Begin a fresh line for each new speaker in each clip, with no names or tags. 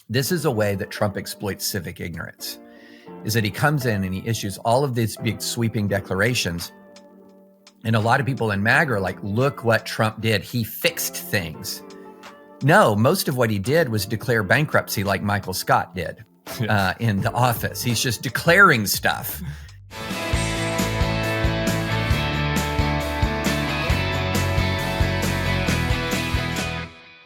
This is a way that Trump exploits civic ignorance, is that he comes in and he issues all of these big sweeping declarations. And a lot of people in MAGA are like, look what Trump did. He fixed things. No, most of what he did was declare bankruptcy like Michael Scott did in The Office. He's just declaring stuff.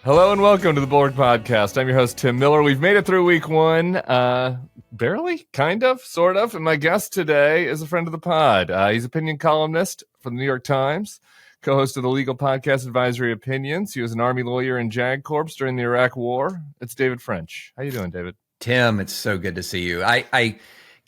Hello and welcome to the Bulwark Podcast. I'm your host, Tim Miller. We've made it through week one. Barely, kind of, sort of. And my guest today is a friend of the pod. He's opinion columnist for the New York Times, co-host of the legal podcast Advisory Opinions. He was an Army lawyer in JAG Corps during the Iraq War. It's David French. How you doing, David?
Tim, it's so good to see you. I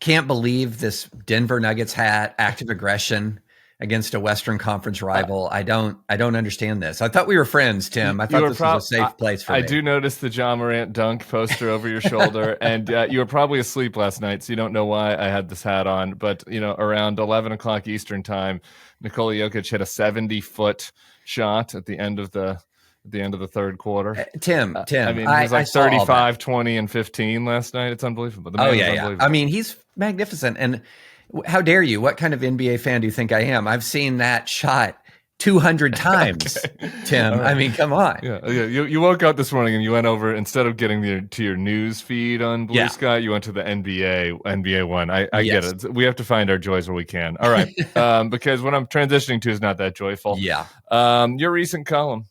can't believe this Denver Nuggets hat, active aggression against a Western Conference rival. I don't understand this. I thought we were friends, Tim. I thought this was a safe place for me.
I do notice the John Morant dunk poster over your shoulder, and you were probably asleep last night, so you don't know why I had this hat on. But around 11 o'clock Eastern time, Nikola Jokic hit a 70-foot shot at the end of the third quarter.
Tim.
I mean, he was like 35, 20, and 15 last night. It's unbelievable. The man is unbelievable.
I mean, he's magnificent. And how dare you? What kind of NBA fan do you think I am? I've seen that shot 200 times, okay. Tim. Right. I mean, come on.
Yeah. You woke up this morning and you went over, instead of getting to your news feed on Blue Sky, you went to the NBA one. I get it. We have to find our joys where we can. All right. Because what I'm transitioning to is not that joyful.
Yeah.
Your recent column,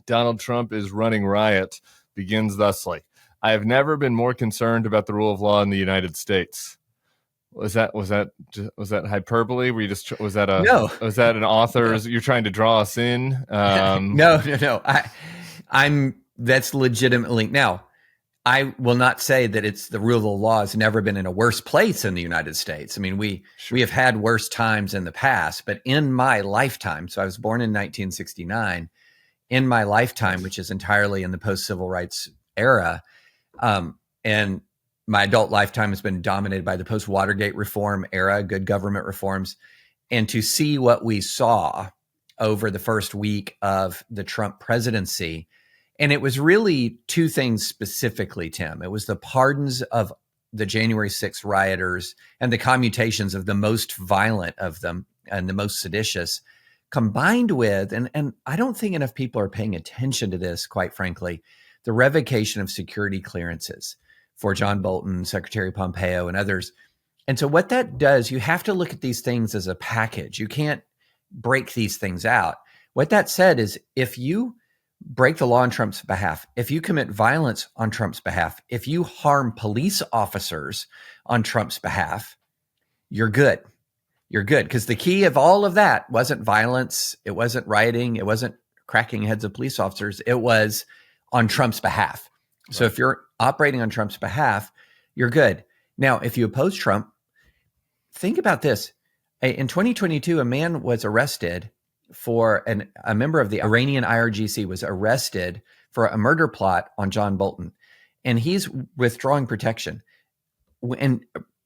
Donald Trump is running riot, begins thusly: I have never been more concerned about the rule of law in the United States. Was that hyperbole? Were you just was that an author's? You're trying to draw us in?
No. I'm that's legitimately now. I will not say that it's the rule of law has never been in a worse place in the United States. I mean, we have had worse times in the past, but in my lifetime, so I was born in 1969. In my lifetime, which is entirely in the post-civil rights era, and my adult lifetime has been dominated by the post-Watergate reform era, good government reforms. And to see what we saw over the first week of the Trump presidency, and it was really two things specifically, Tim. It was the pardons of the January 6th rioters and the commutations of the most violent of them and the most seditious, combined with, and I don't think enough people are paying attention to this, quite frankly, the revocation of security clearances for John Bolton, Secretary Pompeo, and others. And so what that does, you have to look at these things as a package. You can't break these things out. What that said is, if you break the law on Trump's behalf, if you commit violence on Trump's behalf, if you harm police officers on Trump's behalf, you're good. You're good. Because the key of all of that wasn't violence. It wasn't rioting. It wasn't cracking heads of police officers. It was on Trump's behalf. So if you're operating on Trump's behalf, you're good. Now, if you oppose Trump, think about this. In 2022, a man was arrested for a member of the Iranian IRGC was arrested for a murder plot on John Bolton, and he's withdrawing protection. And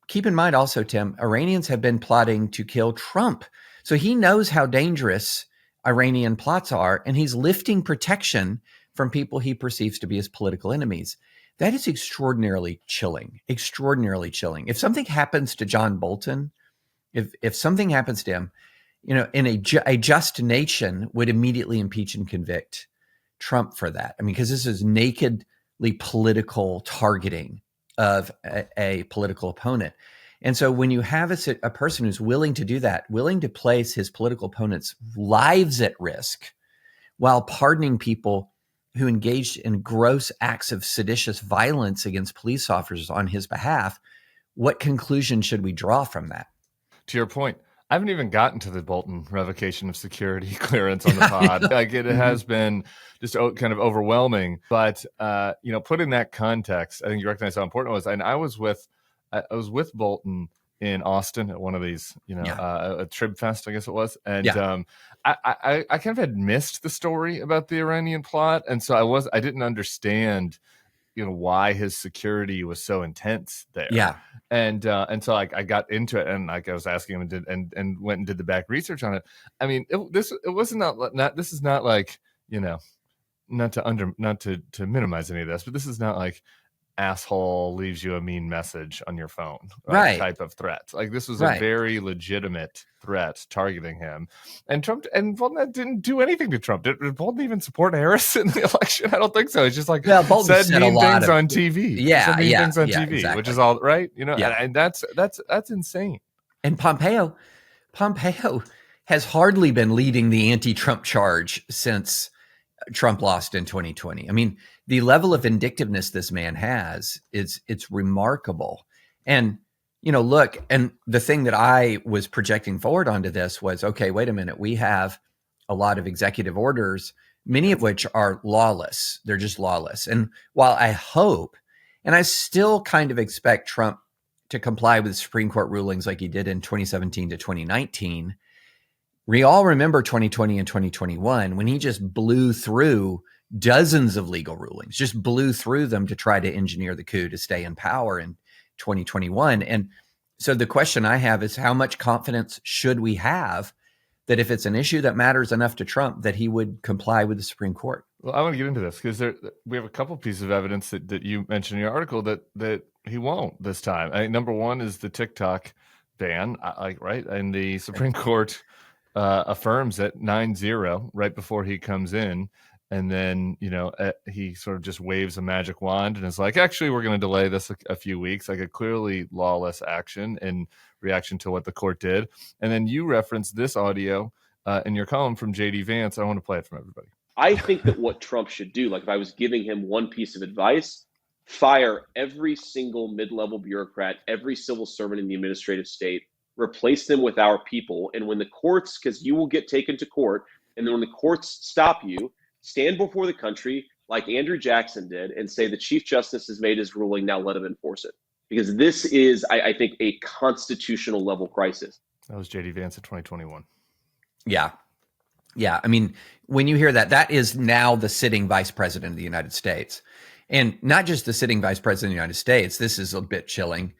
keep in mind also, Tim, Iranians have been plotting to kill Trump. So he knows how dangerous Iranian plots are, and he's lifting protection from people he perceives to be his political enemies. That is extraordinarily chilling, If something happens to John Bolton, if something happens to him, in a just nation would immediately impeach and convict Trump for that. I mean, because this is nakedly political targeting of a political opponent. And so when you have a person who's willing to do that, willing to place his political opponents' lives at risk while pardoning people who engaged in gross acts of seditious violence against police officers on his behalf, what conclusion should we draw from that?
To your point, I haven't even gotten to the Bolton revocation of security clearance on the pod. Like, it has been just kind of overwhelming. But put in that context, I think you recognize how important it was. And I was with Bolton in Austin at one of these, a Trib Fest, I guess it was. And I kind of had missed the story about the Iranian plot. And so I didn't understand, why his security was so intense there. Yeah. And so I got into it, and I was asking him and went and did the back research on it. I mean, this is not like, not to minimize any of this, but this is not like asshole leaves you a mean message on your phone,
Right.
type of threat. Like this was a
Right.
very legitimate threat targeting him. And Trump and Bolton didn't do anything to Trump. Did Bolton even support Harris in the election? I don't think so. It's just like said mean things on TV.
Yeah,
mean things on
yeah,
TV,
exactly.
which is all right. You know,
Yeah.
and that's insane.
And Pompeo has hardly been leading the anti-Trump charge since Trump lost in 2020. I mean, the level of vindictiveness this man has it's remarkable. And look, and the thing that I was projecting forward onto this was, okay, wait a minute, we have a lot of executive orders, many of which are lawless. They're just lawless. And while I hope, and I still kind of expect Trump to comply with Supreme Court rulings like he did in 2017 to 2019, we all remember 2020 and 2021 when he just blew through dozens of legal rulings, just blew through them to try to engineer the coup to stay in power in 2021. And so the question I have is, how much confidence should we have that if it's an issue that matters enough to Trump, that he would comply with the Supreme Court?
Well, I want to get into this because we have a couple pieces of evidence that you mentioned in your article that he won't this time. Number one is the TikTok ban, right? And the Supreme Court affirms it 9-0 right before he comes in. And then, he sort of just waves a magic wand and is like, actually, we're going to delay this a few weeks, like a clearly lawless action in reaction to what the court did. And then you referenced this audio in your column from J.D. Vance. I want to play it from everybody.
I think that what Trump should do, like if I was giving him one piece of advice, fire every single mid-level bureaucrat, every civil servant in the administrative state, replace them with our people. And when the courts, because you will get taken to court, and then when the courts stop you, stand before the country like Andrew Jackson did and say the Chief Justice has made his ruling, now let him enforce it. Because this is, I think, a constitutional level crisis.
That was J.D. Vance in 2021.
Yeah. Yeah. I mean, when you hear that, that is now the sitting vice president of the United States. And not just the sitting vice president of the United States. This is a bit chilling.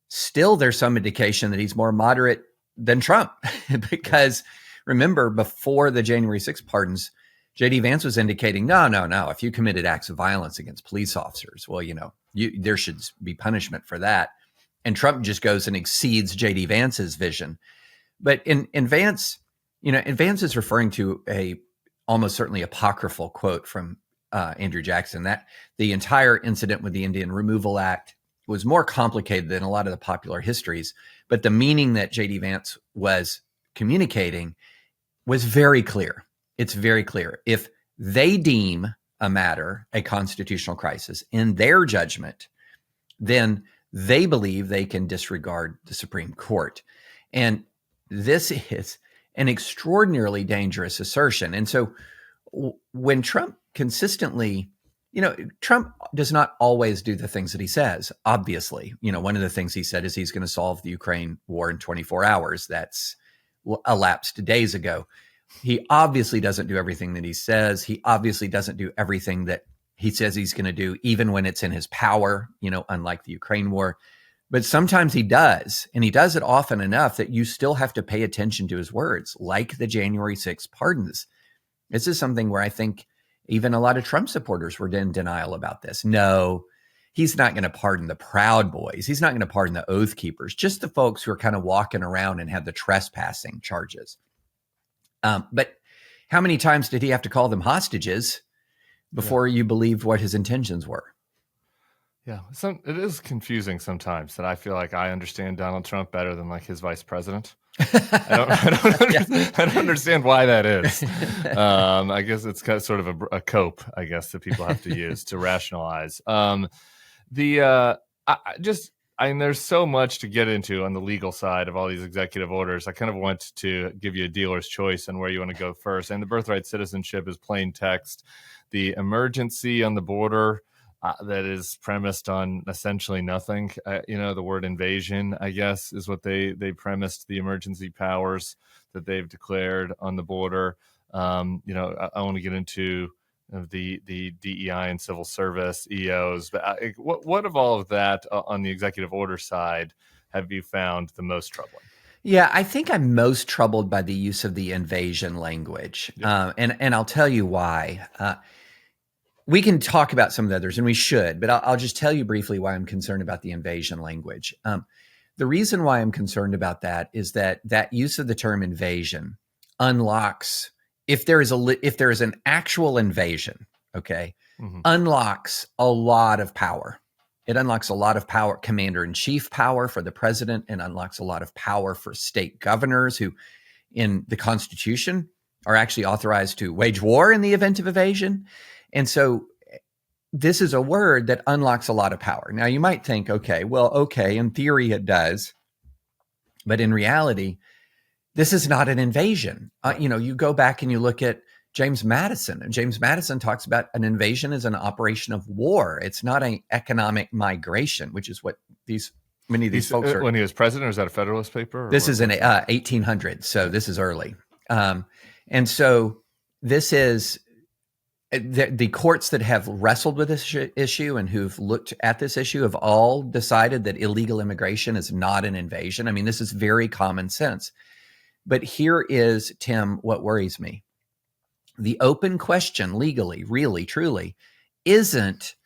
Still, there's some indication that he's more moderate than Trump because remember, before the January 6th pardons, J.D. Vance was indicating, no. If you committed acts of violence against police officers, well, there should be punishment for that. And Trump just goes and exceeds J.D. Vance's vision. But in Vance, and Vance is referring to a almost certainly apocryphal quote from Andrew Jackson that the entire incident with the Indian Removal Act was more complicated than a lot of the popular histories, but the meaning that J.D. Vance was communicating was very clear. It's very clear. If they deem a matter a constitutional crisis in their judgment, then they believe they can disregard the Supreme Court. And this is an extraordinarily dangerous assertion. And so when Trump consistently, Trump does not always do the things that he says, obviously. One of the things he said is he's going to solve the Ukraine war in 24 hours. That's elapsed days ago. He obviously doesn't do everything that he says. He obviously doesn't do everything that he says he's going to do, even when it's in his power, unlike the Ukraine war. But sometimes he does, and he does it often enough that you still have to pay attention to his words, like the January 6th pardons. This is something where I think even a lot of Trump supporters were in denial about this. No, he's not going to pardon the Proud Boys. He's not going to pardon the Oath Keepers, just the folks who are kind of walking around and have the trespassing charges. But how many times did he have to call them hostages before you believed what his intentions were?
Yeah, it is confusing sometimes that I feel like I understand Donald Trump better than like his vice president. I don't understand why that is. I guess it's kind of sort of a cope, I guess, that people have to use to rationalize. There's so much to get into on the legal side of all these executive orders. I kind of want to give you a dealer's choice on where you want to go first. And the birthright citizenship is plain text. The emergency on the border that is premised on essentially nothing. The word invasion, I guess, is what they premised the emergency powers that they've declared on the border. I want to get into the DEI and civil service EOs, but what of all of that on the executive order side have you found the most troubling?
Yeah, I think I'm most troubled by the use of the invasion language, and I'll tell you why. we can talk about some of the others, and we should, but I'll just tell you briefly why I'm concerned about the invasion language. The reason why I'm concerned about that is that use of the term invasion unlocks, if there is an actual invasion, okay, unlocks a lot of power. It unlocks a lot of power, commander-in-chief power for the president, and unlocks a lot of power for state governors who, in the Constitution, are actually authorized to wage war in the event of invasion. And so this is a word that unlocks a lot of power. Now, you might think, okay, in theory it does, but in reality, this is not an invasion. You go back and you look at James Madison, and James Madison talks about an invasion as an operation of war. It's not an economic migration, which is what many of these folks are.
When he was president, or is that a Federalist paper?
This is in 1800, so this is early. And so this is the courts that have wrestled with this issue and who've looked at this issue have all decided that illegal immigration is not an invasion. I mean, this is very common sense. But here is, Tim, what worries me. The open question legally, really, truly, isn't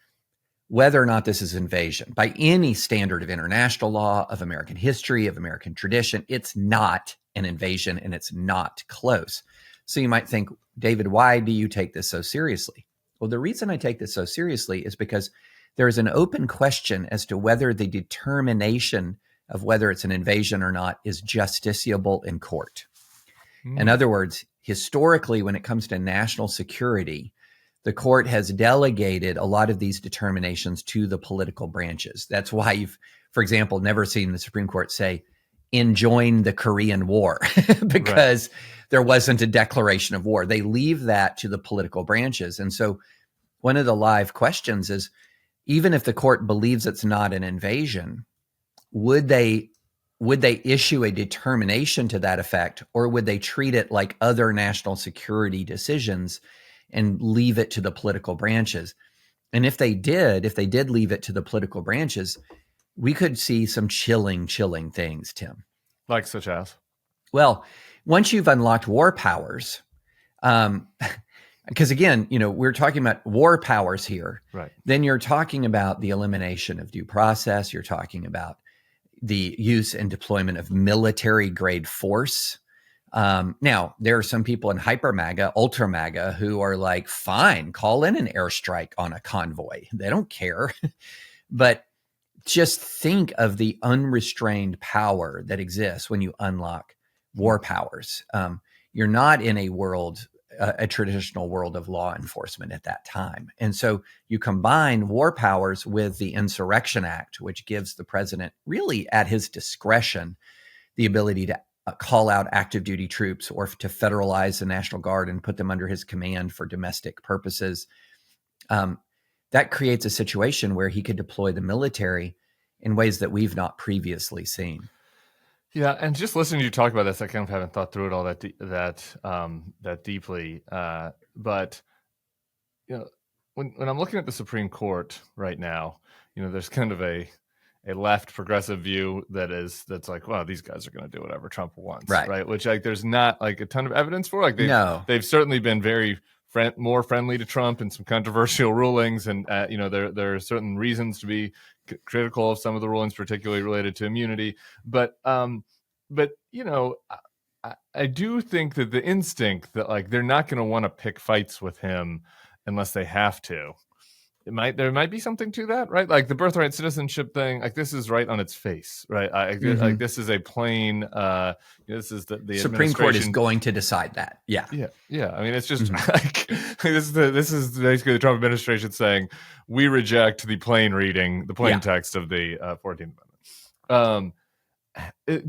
whether or not this is invasion. By any standard of international law, of American history, of American tradition, it's not an invasion, and it's not close. So you might think, David, why do you take this so seriously? Well, the reason I take this so seriously is because there is an open question as to whether the determination of whether it's an invasion or not is justiciable in court. In other words, historically, when it comes to national security, the court has delegated a lot of these determinations to the political branches. That's why you've, for example, never seen the Supreme Court say, enjoin the Korean War, because there wasn't a declaration of war. They leave that to the political branches. And so one of the live questions is, even if the court believes it's not an invasion, would they issue a determination to that effect, or would they treat it like other national security decisions and leave it to the political branches? And if they did leave it to the political branches, we could see some chilling things, Tim.
Like such as?
Well, once you've unlocked war powers, because again, we're talking about war powers here,
right? Then
you're talking about the elimination of due process. You're talking about the use and deployment of military grade force. Now, there are some people in hyper MAGA, ultra MAGA, who are like, fine, call in an airstrike on a convoy. They don't care. But just think of the unrestrained power that exists when you unlock war powers. You're not in a traditional world of law enforcement at that time. And so you combine war powers with the Insurrection Act, which gives the president really at his discretion the ability to call out active duty troops or to federalize the National Guard and put them under his command for domestic purposes. That creates a situation where he could deploy the military in ways that we've not previously seen.
Yeah, and just listening to you talk about this, I kind of haven't thought through it all that deeply. But when I'm looking at the Supreme Court right now, there's kind of a left progressive view that's like, well, these guys are going to do whatever Trump wants, right? Which there's not a ton of evidence for. They've certainly been very more friendly to Trump in some controversial rulings, and there are certain reasons to be critical of some of the rulings, particularly related to immunity. But I do think that the instinct that they're not going to want to pick fights with him unless they have to. There might be something to that, right? Like the birthright citizenship thing, this is right on its face, right? This is a plain. This is the
Supreme Court is going to decide that. Yeah.
I mean, it's just this is basically the Trump administration saying we reject the plain reading, the plain text of the 14th Amendment.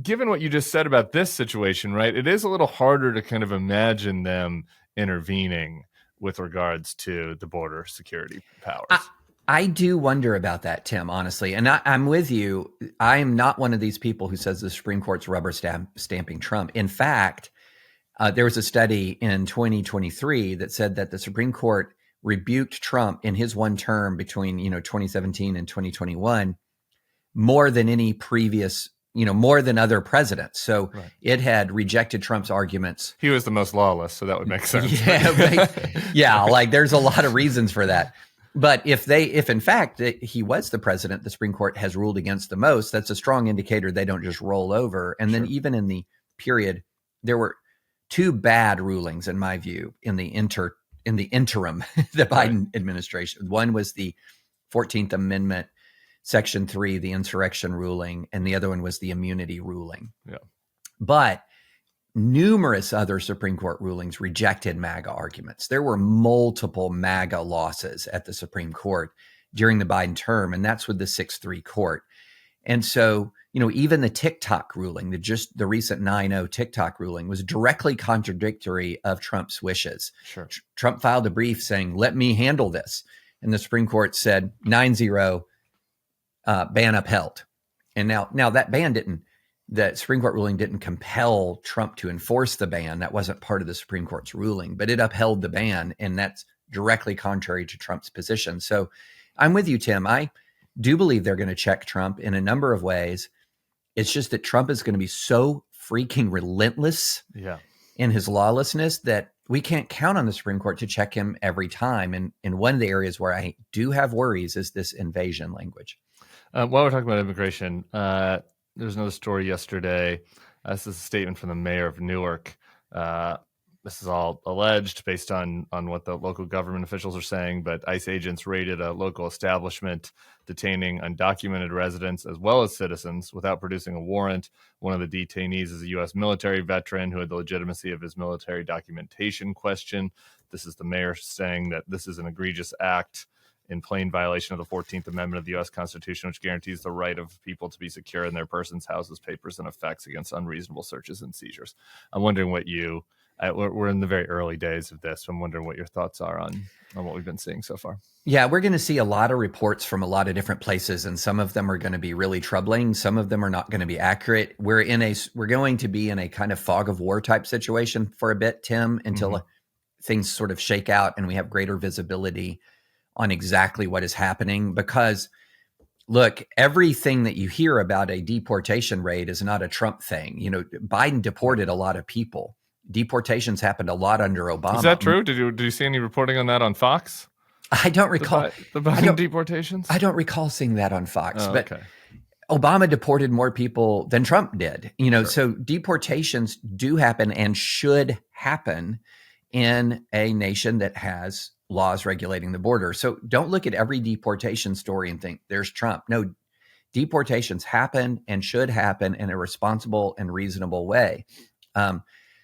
Given what you just said about this situation, right? It is a little harder to kind of imagine them intervening with regards to the border security powers.
I do wonder about that, Tim, honestly. And I'm with you. I am not one of these people who says the Supreme Court's rubber stamping Trump. In fact, there was a study in 2023 that said that the Supreme Court rebuked Trump in his one term between 2017 and 2021 more than any previous more than other presidents. So
Right.
it had rejected Trump's arguments.
He was the most lawless, so that would make sense.
Yeah, like there's a lot of reasons for that. But if in fact he was the president, the Supreme Court has ruled against the most, that's a strong indicator they don't just roll over. And then even in the period, there were two bad rulings, in my view, in the interim, the Biden administration. One was the 14th Amendment, Section 3, the insurrection ruling, and the other one was the immunity ruling.
Yeah.
But numerous other Supreme Court rulings rejected MAGA arguments. There were multiple MAGA losses at the Supreme Court during the Biden term, and that's with the 6-3 court. And so, even the TikTok ruling, the recent 9-0 TikTok ruling was directly contradictory of Trump's wishes.
Sure.
Trump filed a brief saying, let me handle this. And the Supreme Court said 9-0, ban upheld. And now that ban the Supreme Court ruling didn't compel Trump to enforce the ban. That wasn't part of the Supreme Court's ruling, but it upheld the ban, and that's directly contrary to Trump's position. So I'm with you, Tim. I do believe they're going to check Trump in a number of ways. It's just that Trump is going to be so freaking relentless in his lawlessness that we can't count on the Supreme Court to check him every time. And one of the areas where I do have worries is this invasion language.
While we're talking about immigration, there's another story yesterday. This is a statement from the mayor of Newark. This is all alleged based on what the local government officials are saying, but ICE agents raided a local establishment detaining undocumented residents as well as citizens without producing a warrant. One of the detainees is a U.S. military veteran who had the legitimacy of his military documentation questioned. This is the mayor saying that this is an egregious act in plain violation of the 14th Amendment of the U.S. Constitution, which guarantees the right of people to be secure in their persons, houses, papers, and effects against unreasonable searches and seizures. I'm wondering what we're in the very early days of this. So I'm wondering what your thoughts are on what we've been seeing so far.
Yeah, we're going to see a lot of reports from a lot of different places, and some of them are going to be really troubling. Some of them are not going to be accurate. We're going to be in a kind of fog of war type situation for a bit, Tim, until things sort of shake out and we have greater visibility on exactly what is happening. Because look, everything that you hear about a deportation raid is not a Trump thing. Biden deported a lot of people. Deportations happened a lot under Obama.
Is that true? Did you see any reporting on that on Fox?
I don't recall
the Biden deportations.
I don't recall seeing that on Fox.
Oh,
but
okay.
Obama deported more people than Trump did. Sure. So deportations do happen and should happen in a nation that has laws regulating the border. So don't look at every deportation story and think there's Trump. No, deportations happen and should happen in a responsible and reasonable way.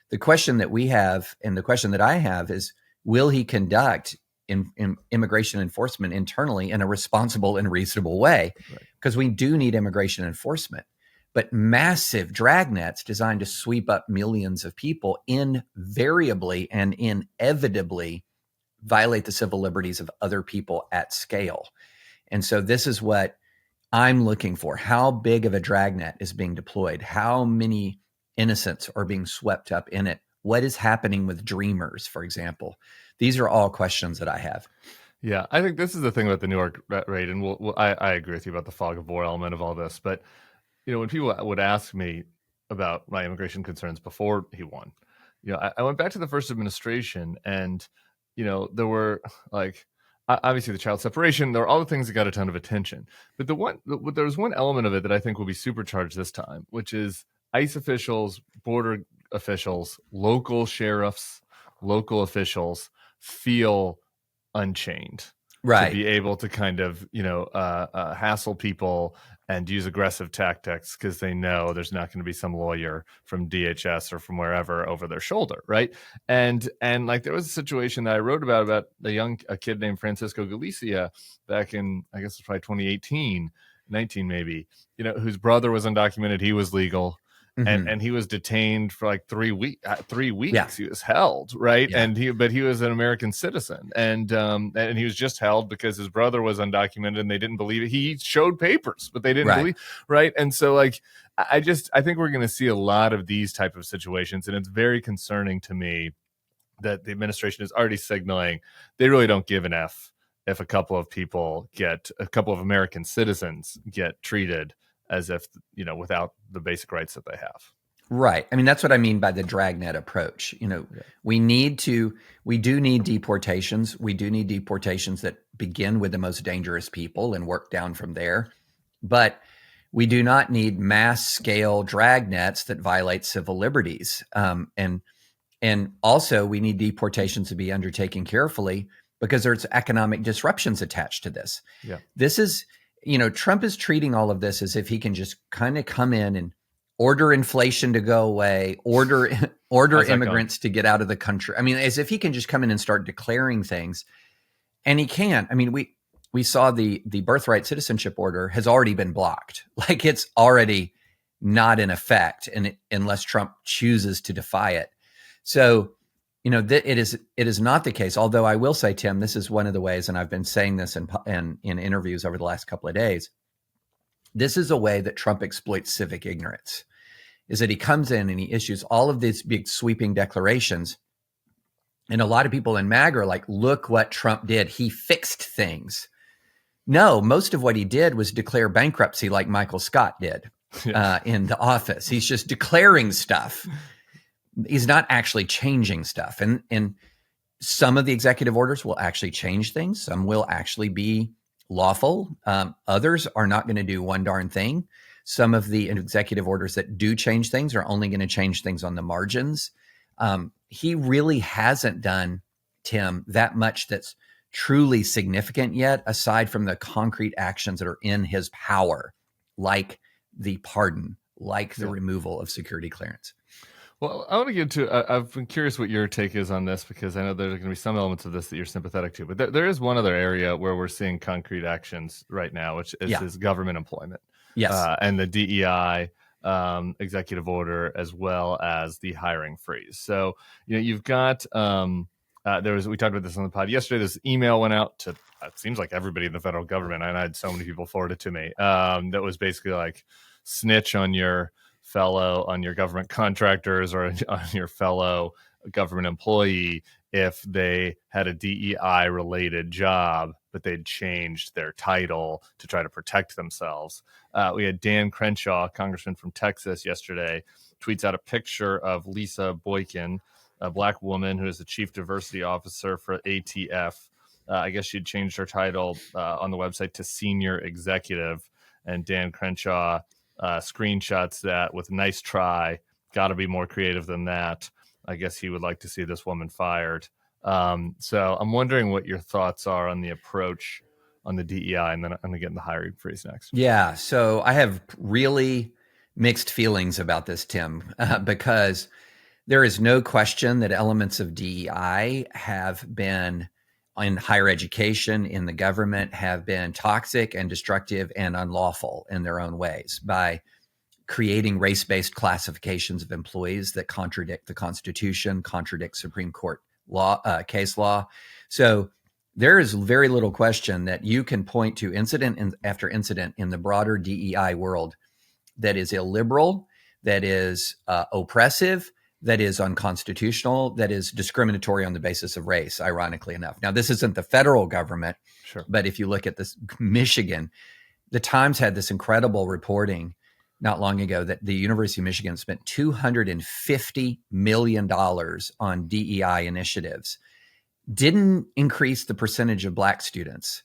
The question that we have, and the question that I have, is will he conduct in immigration enforcement internally in a responsible and reasonable way? Because we do need immigration enforcement. But massive dragnets designed to sweep up millions of people invariably and inevitably violate the civil liberties of other people at scale. And so this is what I'm looking for. How big of a dragnet is being deployed? How many innocents are being swept up in it? What is happening with dreamers, for example? These are all questions that I have.
Yeah, I think this is the thing about the Newark raid, and I agree with you about the fog of war element of all this. But when people would ask me about my immigration concerns before he won, I went back to the first administration, and there were obviously the child separation. There were all the things that got a ton of attention. But there was one element of it that I think will be supercharged this time, which is ICE officials, border officials, local sheriffs, local officials feel unchained,
right?
To be able to kind of hassle people and use aggressive tactics because they know there's not going to be some lawyer from DHS or from wherever over their shoulder, right? And like there was a situation that I wrote about a kid named Francisco Galicia back in, I guess it's probably 2018, 19 maybe, whose brother was undocumented, he was legal. And he was detained for like 3 weeks. Yeah. He was held, right? Yeah. But he was an American citizen, and he was just held because his brother was undocumented, and they didn't believe it. He showed papers, but they didn't believe, right? And so, I think we're going to see a lot of these type of situations, and it's very concerning to me that the administration is already signaling they really don't give an F if a couple of American citizens get treated as if, without the basic rights that they have.
Right. I mean, that's what I mean by the dragnet approach. We do need deportations. We do need deportations that begin with the most dangerous people and work down from there. But we do not need mass scale dragnets that violate civil liberties. And also we need deportations to be undertaken carefully because there's economic disruptions attached to this.
Yeah.
This is, Trump is treating all of this as if he can just kind of come in and order inflation to go away, order immigrants to get out of the country. I mean, as if he can just come in and start declaring things. And he can't. I mean, we saw the birthright citizenship order has already been blocked. Like, it's already not in effect, unless Trump chooses to defy it. So, it is not the case. Although I will say, Tim, this is one of the ways, and I've been saying this in interviews over the last couple of days. This is a way that Trump exploits civic ignorance, is that he comes in and he issues all of these big sweeping declarations. And a lot of people in MAGA are like, look what Trump did. He fixed things. No, most of what he did was declare bankruptcy like Michael Scott did in The Office. He's just declaring stuff. He's not actually changing stuff. And some of the executive orders will actually change things. Some will actually be lawful. Others are not going to do one darn thing. Some of the executive orders that do change things are only going to change things on the margins. He really hasn't done, Tim, that much that's truly significant yet, aside from the concrete actions that are in his power, like the pardon, like the removal of security clearance.
Well, I want to get to, I've been curious what your take is on this, because I know there's going to be some elements of this that you're sympathetic to, but there is one other area where we're seeing concrete actions right now, which is government employment.
Yes.
And the DEI executive order, as well as the hiring freeze. So, you've got, we talked about this on the pod yesterday, this email went out to, it seems like everybody in the federal government, and I had so many people forward it to me, that was basically like, snitch on your government contractors or on your fellow government employee if they had a DEI related job, but they'd changed their title to try to protect themselves. We had Dan Crenshaw, congressman from Texas, yesterday, tweets out a picture of Lisa Boykin, a Black woman who is the chief diversity officer for ATF. I guess she'd changed her title on the website to senior executive, and Dan Crenshaw screenshots that with "nice try, got to be more creative than that." I guess he would like to see this woman fired. So I'm wondering what your thoughts are on the approach on the DEI, and then I'm going to get in the hiring freeze next.
Yeah, so I have really mixed feelings about this, Tim, because there is no question that elements of DEI have been, in higher education, in the government, have been toxic and destructive and unlawful in their own ways by creating race-based classifications of employees that contradict the Constitution, contradict Supreme Court law, case law. So there is very little question that you can point to incident after incident in the broader DEI world that is illiberal, that is oppressive, that is unconstitutional, that is discriminatory on the basis of race, ironically enough. Now, this isn't the federal government,
sure,
but if you look at this, Michigan, the Times had this incredible reporting not long ago that the University of Michigan spent $250 million on DEI initiatives, didn't increase the percentage of Black students.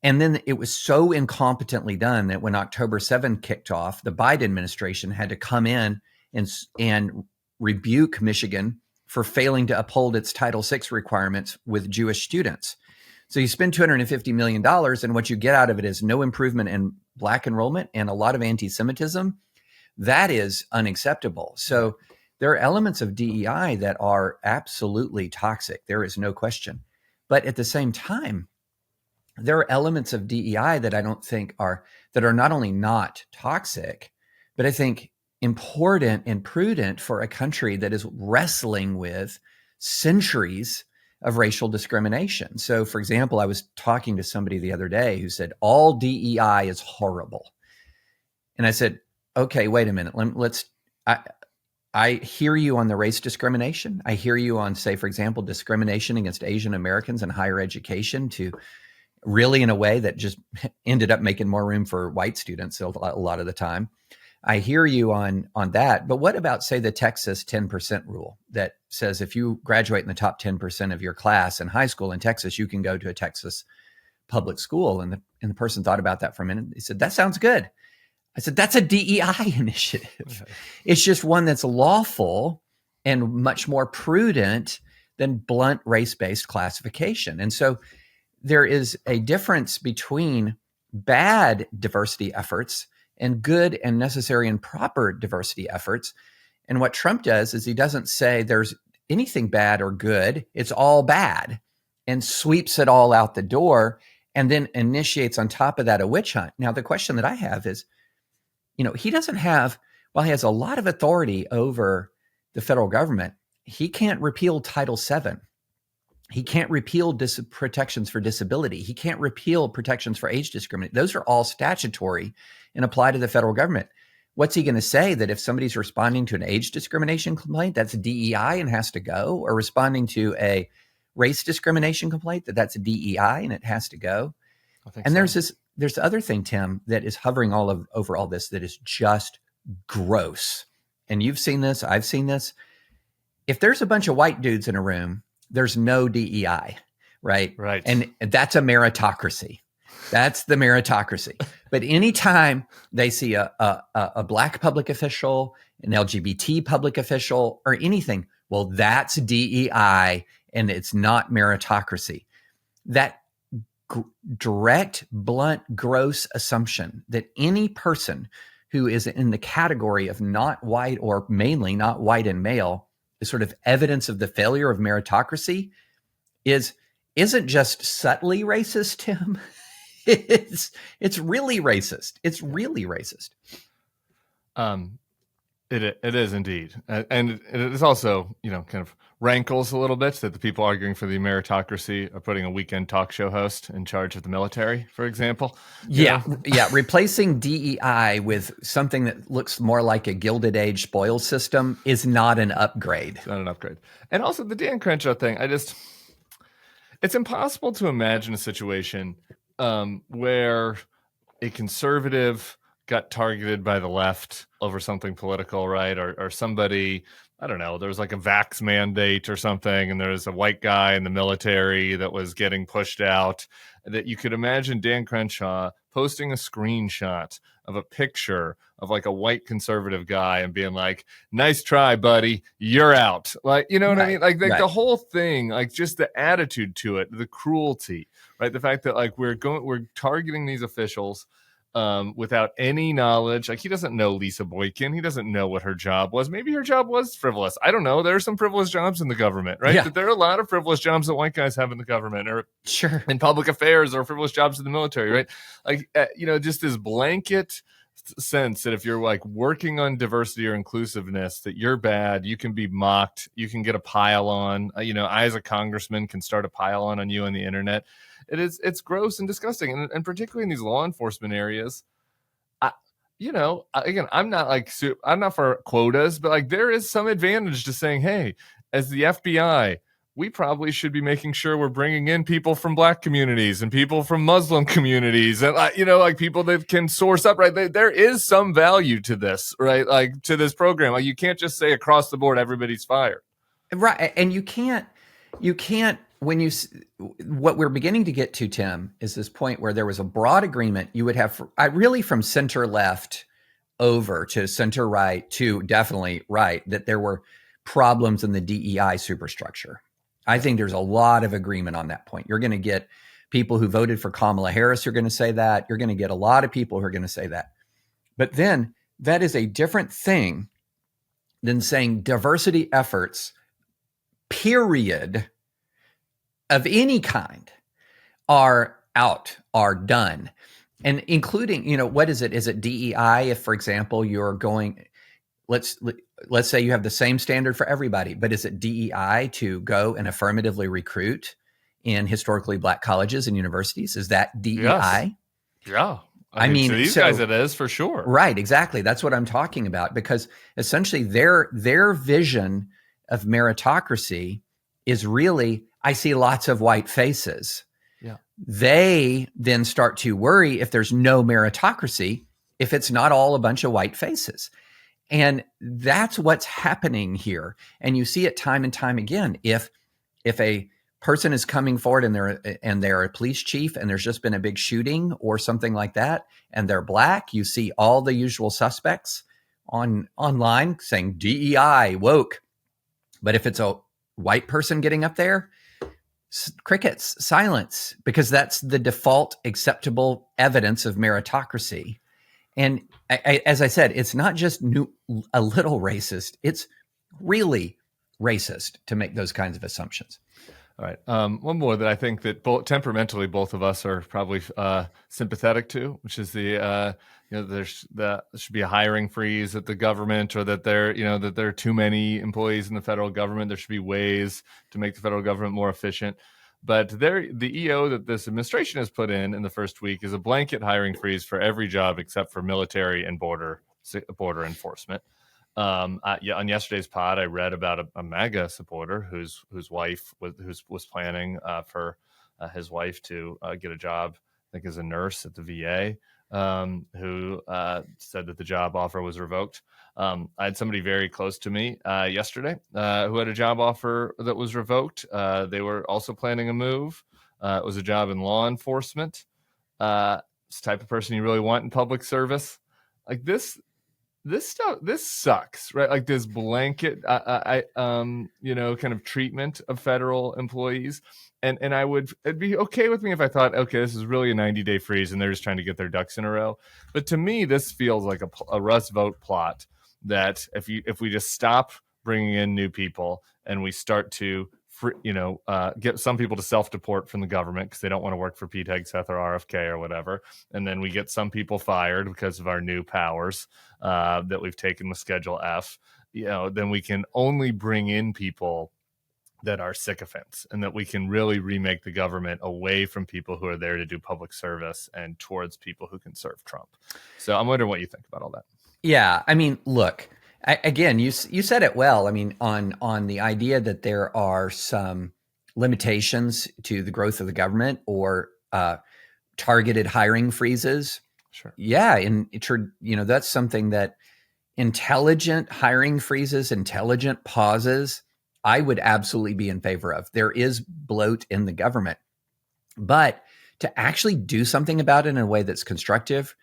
And then it was so incompetently done that when October 7 kicked off, the Biden administration had to come in and rebuke Michigan for failing to uphold its Title VI requirements with Jewish students. So you spend $250 million, and what you get out of it is no improvement in Black enrollment and a lot of anti-Semitism. That is unacceptable. So there are elements of DEI that are absolutely toxic. There is no question. But at the same time, there are elements of DEI that I don't think that are not only not toxic, but I think important and prudent for a country that is wrestling with centuries of racial discrimination. So, for example, I was talking to somebody the other day who said, all DEI is horrible. And I said, okay, wait a minute. I hear you on the race discrimination. I hear you on, say, for example, discrimination against Asian Americans in higher education to really in a way that just ended up making more room for white students a lot of the time. I hear you on that. But what about, say, the Texas 10% rule that says if you graduate in the top 10% of your class in high school in Texas, you can go to a Texas public school? And the person thought about that for a minute. He said, that sounds good. I said, that's a DEI initiative. Okay. It's just one that's lawful and much more prudent than blunt race-based classification. And so there is a difference between bad diversity efforts and good and necessary and proper diversity efforts. And what Trump does is he doesn't say there's anything bad or good. It's all bad, and sweeps it all out the door and then initiates on top of that a witch hunt. Now, the question that I have is, he doesn't have, while he has a lot of authority over the federal government, he can't repeal Title VII. He can't repeal protections for disability. He can't repeal protections for age discrimination. Those are all statutory and apply to the federal government. What's he going to say, that if somebody's responding to an age discrimination complaint, that's DEI and has to go, or responding to a race discrimination complaint, that's a DEI and it has to go? And so. There's the other thing, Tim, that is hovering over all this that is just gross. And you've seen this, I've seen this. If there's a bunch of white dudes in a room, there's no DEI, right?
Right.
And that's a meritocracy. That's the meritocracy. But anytime they see a Black public official, an LGBT public official, or anything, well, that's DEI and it's not meritocracy. That direct, blunt, gross assumption that any person who is in the category of not white, or mainly not white and male, is sort of evidence of the failure of meritocracy isn't just subtly racist, Tim. It's really racist. It's really racist.
It is indeed. And it is also, kind of rankles a little bit that the people arguing for the meritocracy are putting a weekend talk show host in charge of the military, for example.
Yeah. Replacing DEI with something that looks more like a Gilded Age spoils system is not an upgrade.
It's not an upgrade. And also the Dan Crenshaw thing, it's impossible to imagine a situation where a conservative got targeted by the left over something political, right? Or somebody, I don't know, there was like a vax mandate or something, and there's a white guy in the military that was getting pushed out, that you could imagine Dan Crenshaw posting a screenshot of a picture of like a white conservative guy and being like, nice try, buddy, you're out. Like, you know what I mean? Like the whole thing, like just the attitude to it, the cruelty, right? The fact that like we're targeting these officials without any knowledge. Like, he doesn't know Lisa Boykin. He doesn't know what her job was. Maybe her job was frivolous. I don't know. There are some frivolous jobs in the government, right?
Yeah.
There are a lot of frivolous jobs that white guys have in the government, or
sure,
in public affairs, or frivolous jobs in the military, right? Like, just this blanket sense that if you're like working on diversity or inclusiveness, that you're bad, you can be mocked, you can get a pile on. I as a congressman can start a pile on you on the internet. It's gross and disgusting, and particularly in these law enforcement areas. Again, I'm not for quotas, but like there is some advantage to saying, hey, as the FBI, we probably should be making sure we're bringing in people from Black communities and people from Muslim communities, and like people that can source up, right? There is some value to this, right? Like to this program. Like, you can't just say across the board everybody's fired,
right? And you can't. What we're beginning to get to, Tim, is this point where there was a broad agreement. You would have really from center left over to center right to definitely right, that there were problems in the DEI superstructure. I think there's a lot of agreement on that point. You're going to get people who voted for Kamala Harris who are going to say that. You're going to get a lot of people who are going to say that. But then that is a different thing than saying diversity efforts, period, of any kind, are out, are done. And including, what is it? Is it DEI if, for example, you're going, let's say you have the same standard for everybody, but is it DEI to go and affirmatively recruit in historically Black colleges and universities? Is that DEI?
Yes. Yeah. I mean, to these guys it is for sure.
Right, exactly. That's what I'm talking about, because essentially their vision of meritocracy is really, I see lots of white faces.
Yeah.
they then start to worry if there's no meritocracy, if it's not all a bunch of white faces. And that's what's happening here. And you see it time and time again. If a person is coming forward and they're a police chief and there's just been a big shooting or something like that, and they're black, you see all the usual suspects online saying DEI, woke. But if it's a white person getting up there, crickets, silence, because that's the default acceptable evidence of meritocracy. And as I said, it's not just a little racist, it's really racist to make those kinds of assumptions.
All right. One more that I think that temperamentally both of us are probably sympathetic to, which is there should be a hiring freeze at the government, or that that there are too many employees in the federal government. There should be ways to make the federal government more efficient. But the EO that this administration has put in the first week is a blanket hiring freeze for every job except for military and border enforcement. On yesterday's pod, I read about a MAGA supporter whose wife was planning for his wife to get a job, I think as a nurse at the VA, who said that the job offer was revoked. I had somebody very close to me yesterday who had a job offer that was revoked. They were also planning a move. It was a job in law enforcement. It's the type of person you really want in public service. Like this stuff, this sucks, right? Like this blanket, kind of treatment of federal employees. And it'd be okay with me if I thought, okay, this is really a 90-day freeze and they're just trying to get their ducks in a row. But to me, this feels like a Rust vote plot that if we just stop bringing in new people and we start to get some people to self-deport from the government because they don't want to work for Pete Hegseth or RFK or whatever, and then we get some people fired because of our new powers that we've taken with Schedule F, then we can only bring in people that are sycophants, and that we can really remake the government away from people who are there to do public service and towards people who can serve Trump. So I'm wondering what you think about all that. Yeah,
I mean, look, again, you said it well. I mean, on the idea that there are some limitations to the growth of the government or targeted hiring freezes.
Sure.
Yeah, that's something that intelligent hiring freezes, intelligent pauses, I would absolutely be in favor of. There is bloat in the government, but to actually do something about it in a way that's constructive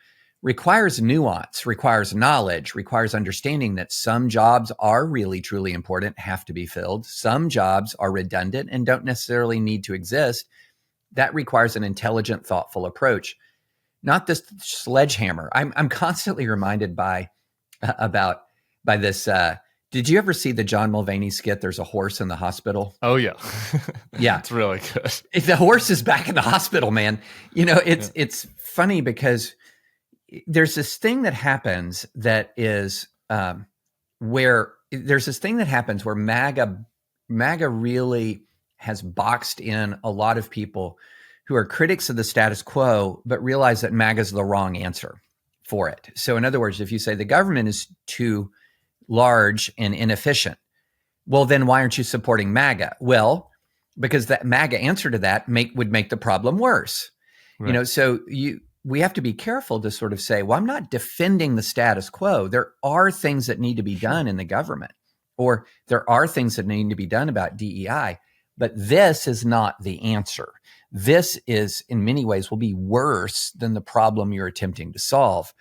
requires nuance, requires knowledge, requires understanding that some jobs are really, truly important, have to be filled. Some jobs are redundant and don't necessarily need to exist. That requires an intelligent, thoughtful approach, not this sledgehammer. I'm constantly reminded by this. Did you ever see the John Mulvaney skit? There's a horse in the hospital.
Oh yeah.
Yeah.
It's really good.
If the horse is back in the hospital, man, it's funny because there's this thing that happens that is where MAGA really has boxed in a lot of people who are critics of the status quo, but realize that MAGA is the wrong answer for it. So in other words, if you say the government is too large and inefficient, well, then why aren't you supporting MAGA? Well, because that MAGA answer to that would make the problem worse. Right. We have to be careful to sort of say, well, I'm not defending the status quo. There are things that need to be done in the government, or there are things that need to be done about DEI, but this is not the answer. This is, in many ways, will be worse than the problem you're attempting to solve.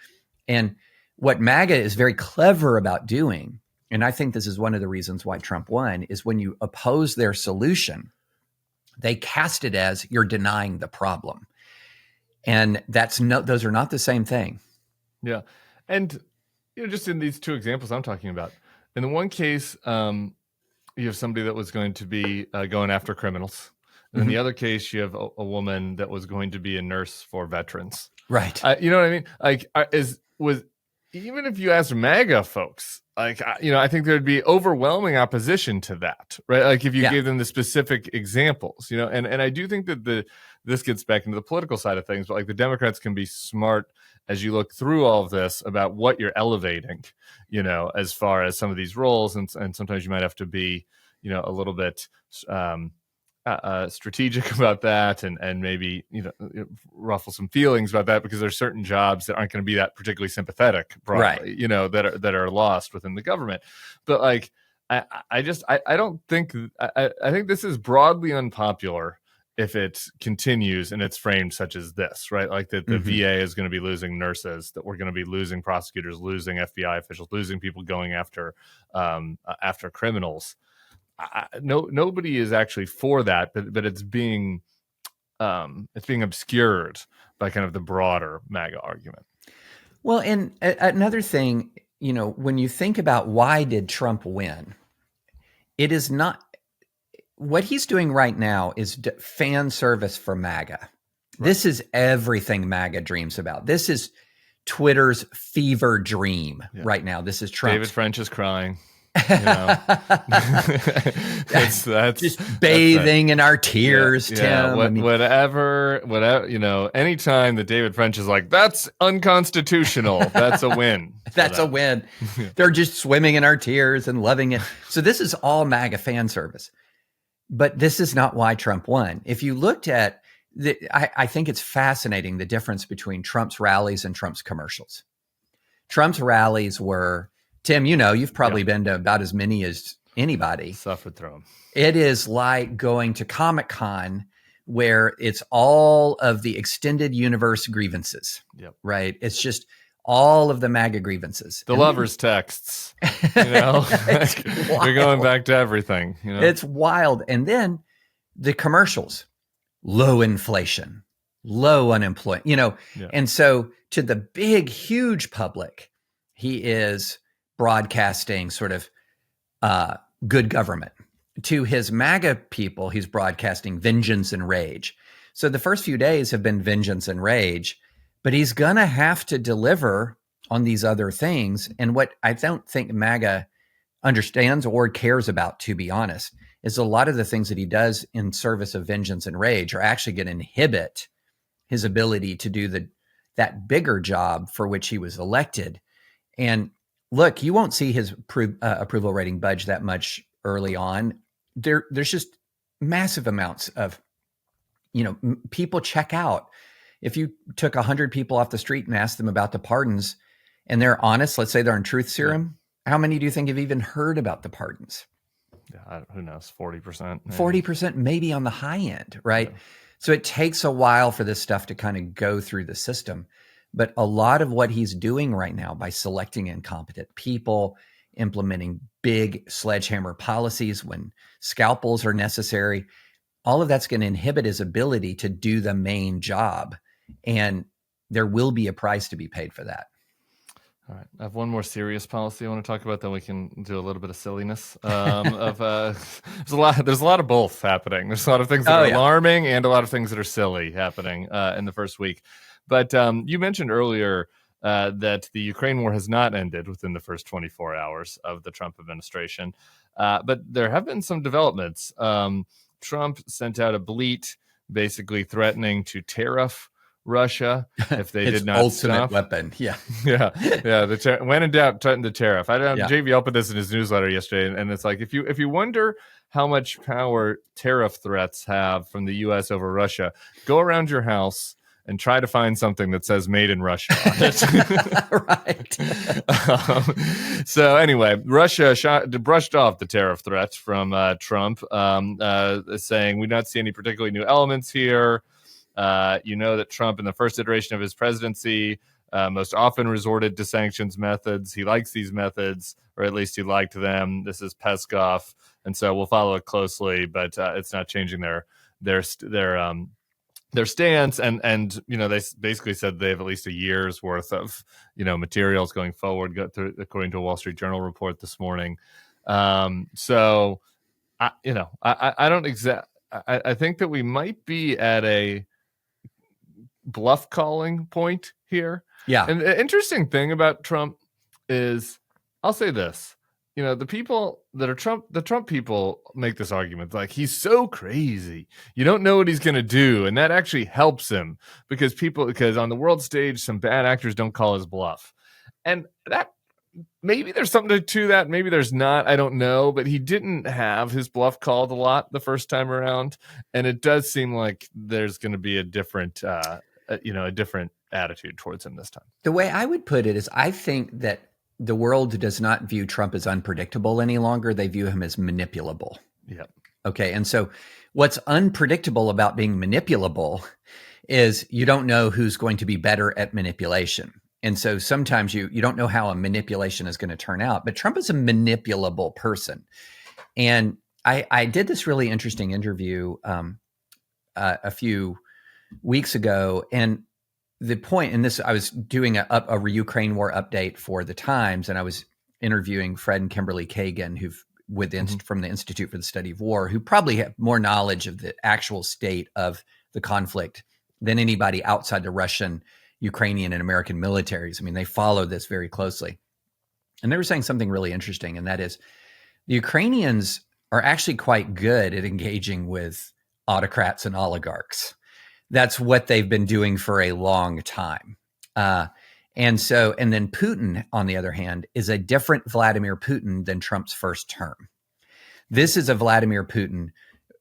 And what MAGA is very clever about doing, and I think this is one of the reasons why Trump won, is when you oppose their solution, they cast it as you're denying the problem. And those are not the same thing.
Yeah. And, just in these two examples I'm talking about, in the one case, you have somebody that was going to be going after criminals. And in the other case, you have a woman that was going to be a nurse for veterans.
Right.
You know what I mean? Like, even if you ask MAGA folks, I think there'd be overwhelming opposition to that, right? Like if you gave them the specific examples, and I do think that this gets back into the political side of things, but like the Democrats can be smart as you look through all of this about what you're elevating, as far as some of these roles. And sometimes you might have to be, a little bit strategic about that, and maybe ruffle some feelings about that, because there's certain jobs that aren't going to be that particularly sympathetic broadly,
Right.
that are lost within the government. But like, I don't think I think this is broadly unpopular if it continues and it's framed such as this, right? Like that the VA is going to be losing nurses, that we're going to be losing prosecutors, losing FBI officials, losing people going after criminals. Nobody is actually for that, but it's being obscured by kind of the broader MAGA argument.
Well, and another thing, when you think about why did Trump win, it is not what he's doing right now is fan service for MAGA. Right. This is everything MAGA dreams about. This is Twitter's fever dream right now. This is Trump.
David French is crying. That's
just bathing in our tears, Tim.
Whatever. Anytime that David French is like, that's unconstitutional, that's a win.
That's a win. They're just swimming in our tears and loving it. So this is all MAGA fan service. But this is not why Trump won. If you looked at I think it's fascinating the difference between Trump's rallies and Trump's commercials. Trump's rallies were, Tim, you've probably been to about as many as anybody.
Suffered through them.
It is like going to Comic-Con where it's all of the extended universe grievances, right? It's just all of the MAGA grievances.
The lovers' texts, We're going back to everything.
It's wild. And then the commercials, low inflation, low unemployment, And so to the big, huge public, he is broadcasting sort of good government. To his MAGA people, he's broadcasting vengeance and rage. So the first few days have been vengeance and rage, but he's going to have to deliver on these other things. And what I don't think MAGA understands or cares about, to be honest, is a lot of the things that he does in service of vengeance and rage are actually going to inhibit his ability to do that bigger job for which he was elected. And look, you won't see his approval rating budge that much early on. There's just massive amounts of, people check out. If you took 100 people off the street and asked them about the pardons and they're honest, let's say they're on truth serum, how many do you think have even heard about the pardons?
Who knows, 40%.
40% maybe on the high end, right? Yeah. So it takes a while for this stuff to kind of go through the system. But a lot of what he's doing right now by selecting incompetent people, implementing big sledgehammer policies when scalpels are necessary, all of that's going to inhibit his ability to do the main job. And there will be a price to be paid for that.
All right. I have one more serious policy I want to talk about, then we can do a little bit of silliness. There's a lot of both happening. There's a lot of things that are alarming and a lot of things that are silly happening in the first week. But you mentioned earlier that the Ukraine war has not ended within the first 24 hours of the Trump administration. But there have been some developments. Trump sent out a bleat basically threatening to tariff Russia if they did not
ultimate
stop.
Weapon. Yeah.
When in doubt, threaten the tariff. JVL put this in his newsletter yesterday, and it's like, if you wonder how much power tariff threats have from the U.S. over Russia, go around your house and try to find something that says "Made in Russia" on it.
Right.
So anyway, Russia brushed off the tariff threats from Trump, saying we do not see any particularly new elements here. That Trump, in the first iteration of his presidency, most often resorted to sanctions methods. He likes these methods, or at least he liked them. This is Peskov, and so we'll follow it closely. But it's not changing their stance. And they basically said they have at least a year's worth of materials going forward, according to a Wall Street Journal report this morning. So I think that we might be at a bluff calling point here.
Yeah.
And the interesting thing about Trump is, I'll say this, the people that are the Trump people make this argument like he's so crazy. You don't know what he's going to do. And that actually helps him because on the world stage, some bad actors don't call his bluff. And that maybe there's something to that. Maybe there's not. I don't know. But he didn't have his bluff called a lot the first time around. And it does seem like there's going to be a different, a different attitude towards him this time.
The way I would put it is I think that the world does not view Trump as unpredictable any longer. They view him as manipulable.
Yeah.
Okay. And so what's unpredictable about being manipulable is you don't know who's going to be better at manipulation. And so sometimes you don't know how a manipulation is going to turn out, but Trump is a manipulable person. And I did this really interesting interview a few weeks ago, and the point in this, I was doing a Ukraine war update for the Times, and I was interviewing Fred and Kimberly Kagan, from the Institute for the Study of War, who probably have more knowledge of the actual state of the conflict than anybody outside the Russian, Ukrainian, and American militaries. I mean, they follow this very closely. And they were saying something really interesting, and that is the Ukrainians are actually quite good at engaging with autocrats and oligarchs. That's what they've been doing for a long time. And then Putin, on the other hand, is a different Vladimir Putin than Trump's first term. This is a Vladimir Putin.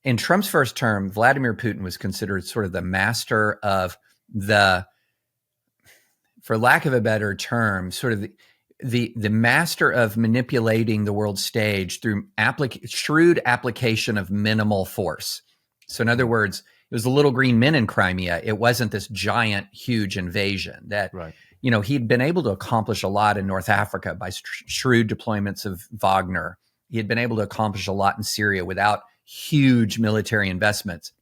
In Trump's first term, Vladimir Putin was considered sort of the master of for lack of a better term, sort of the master of manipulating the world stage through shrewd application of minimal force. So in other words, it was the little green men in Crimea. It wasn't this giant, huge invasion that,
right.
He'd been able to accomplish a lot in North Africa by shrewd deployments of Wagner. He had been able to accomplish a lot in Syria without huge military investments.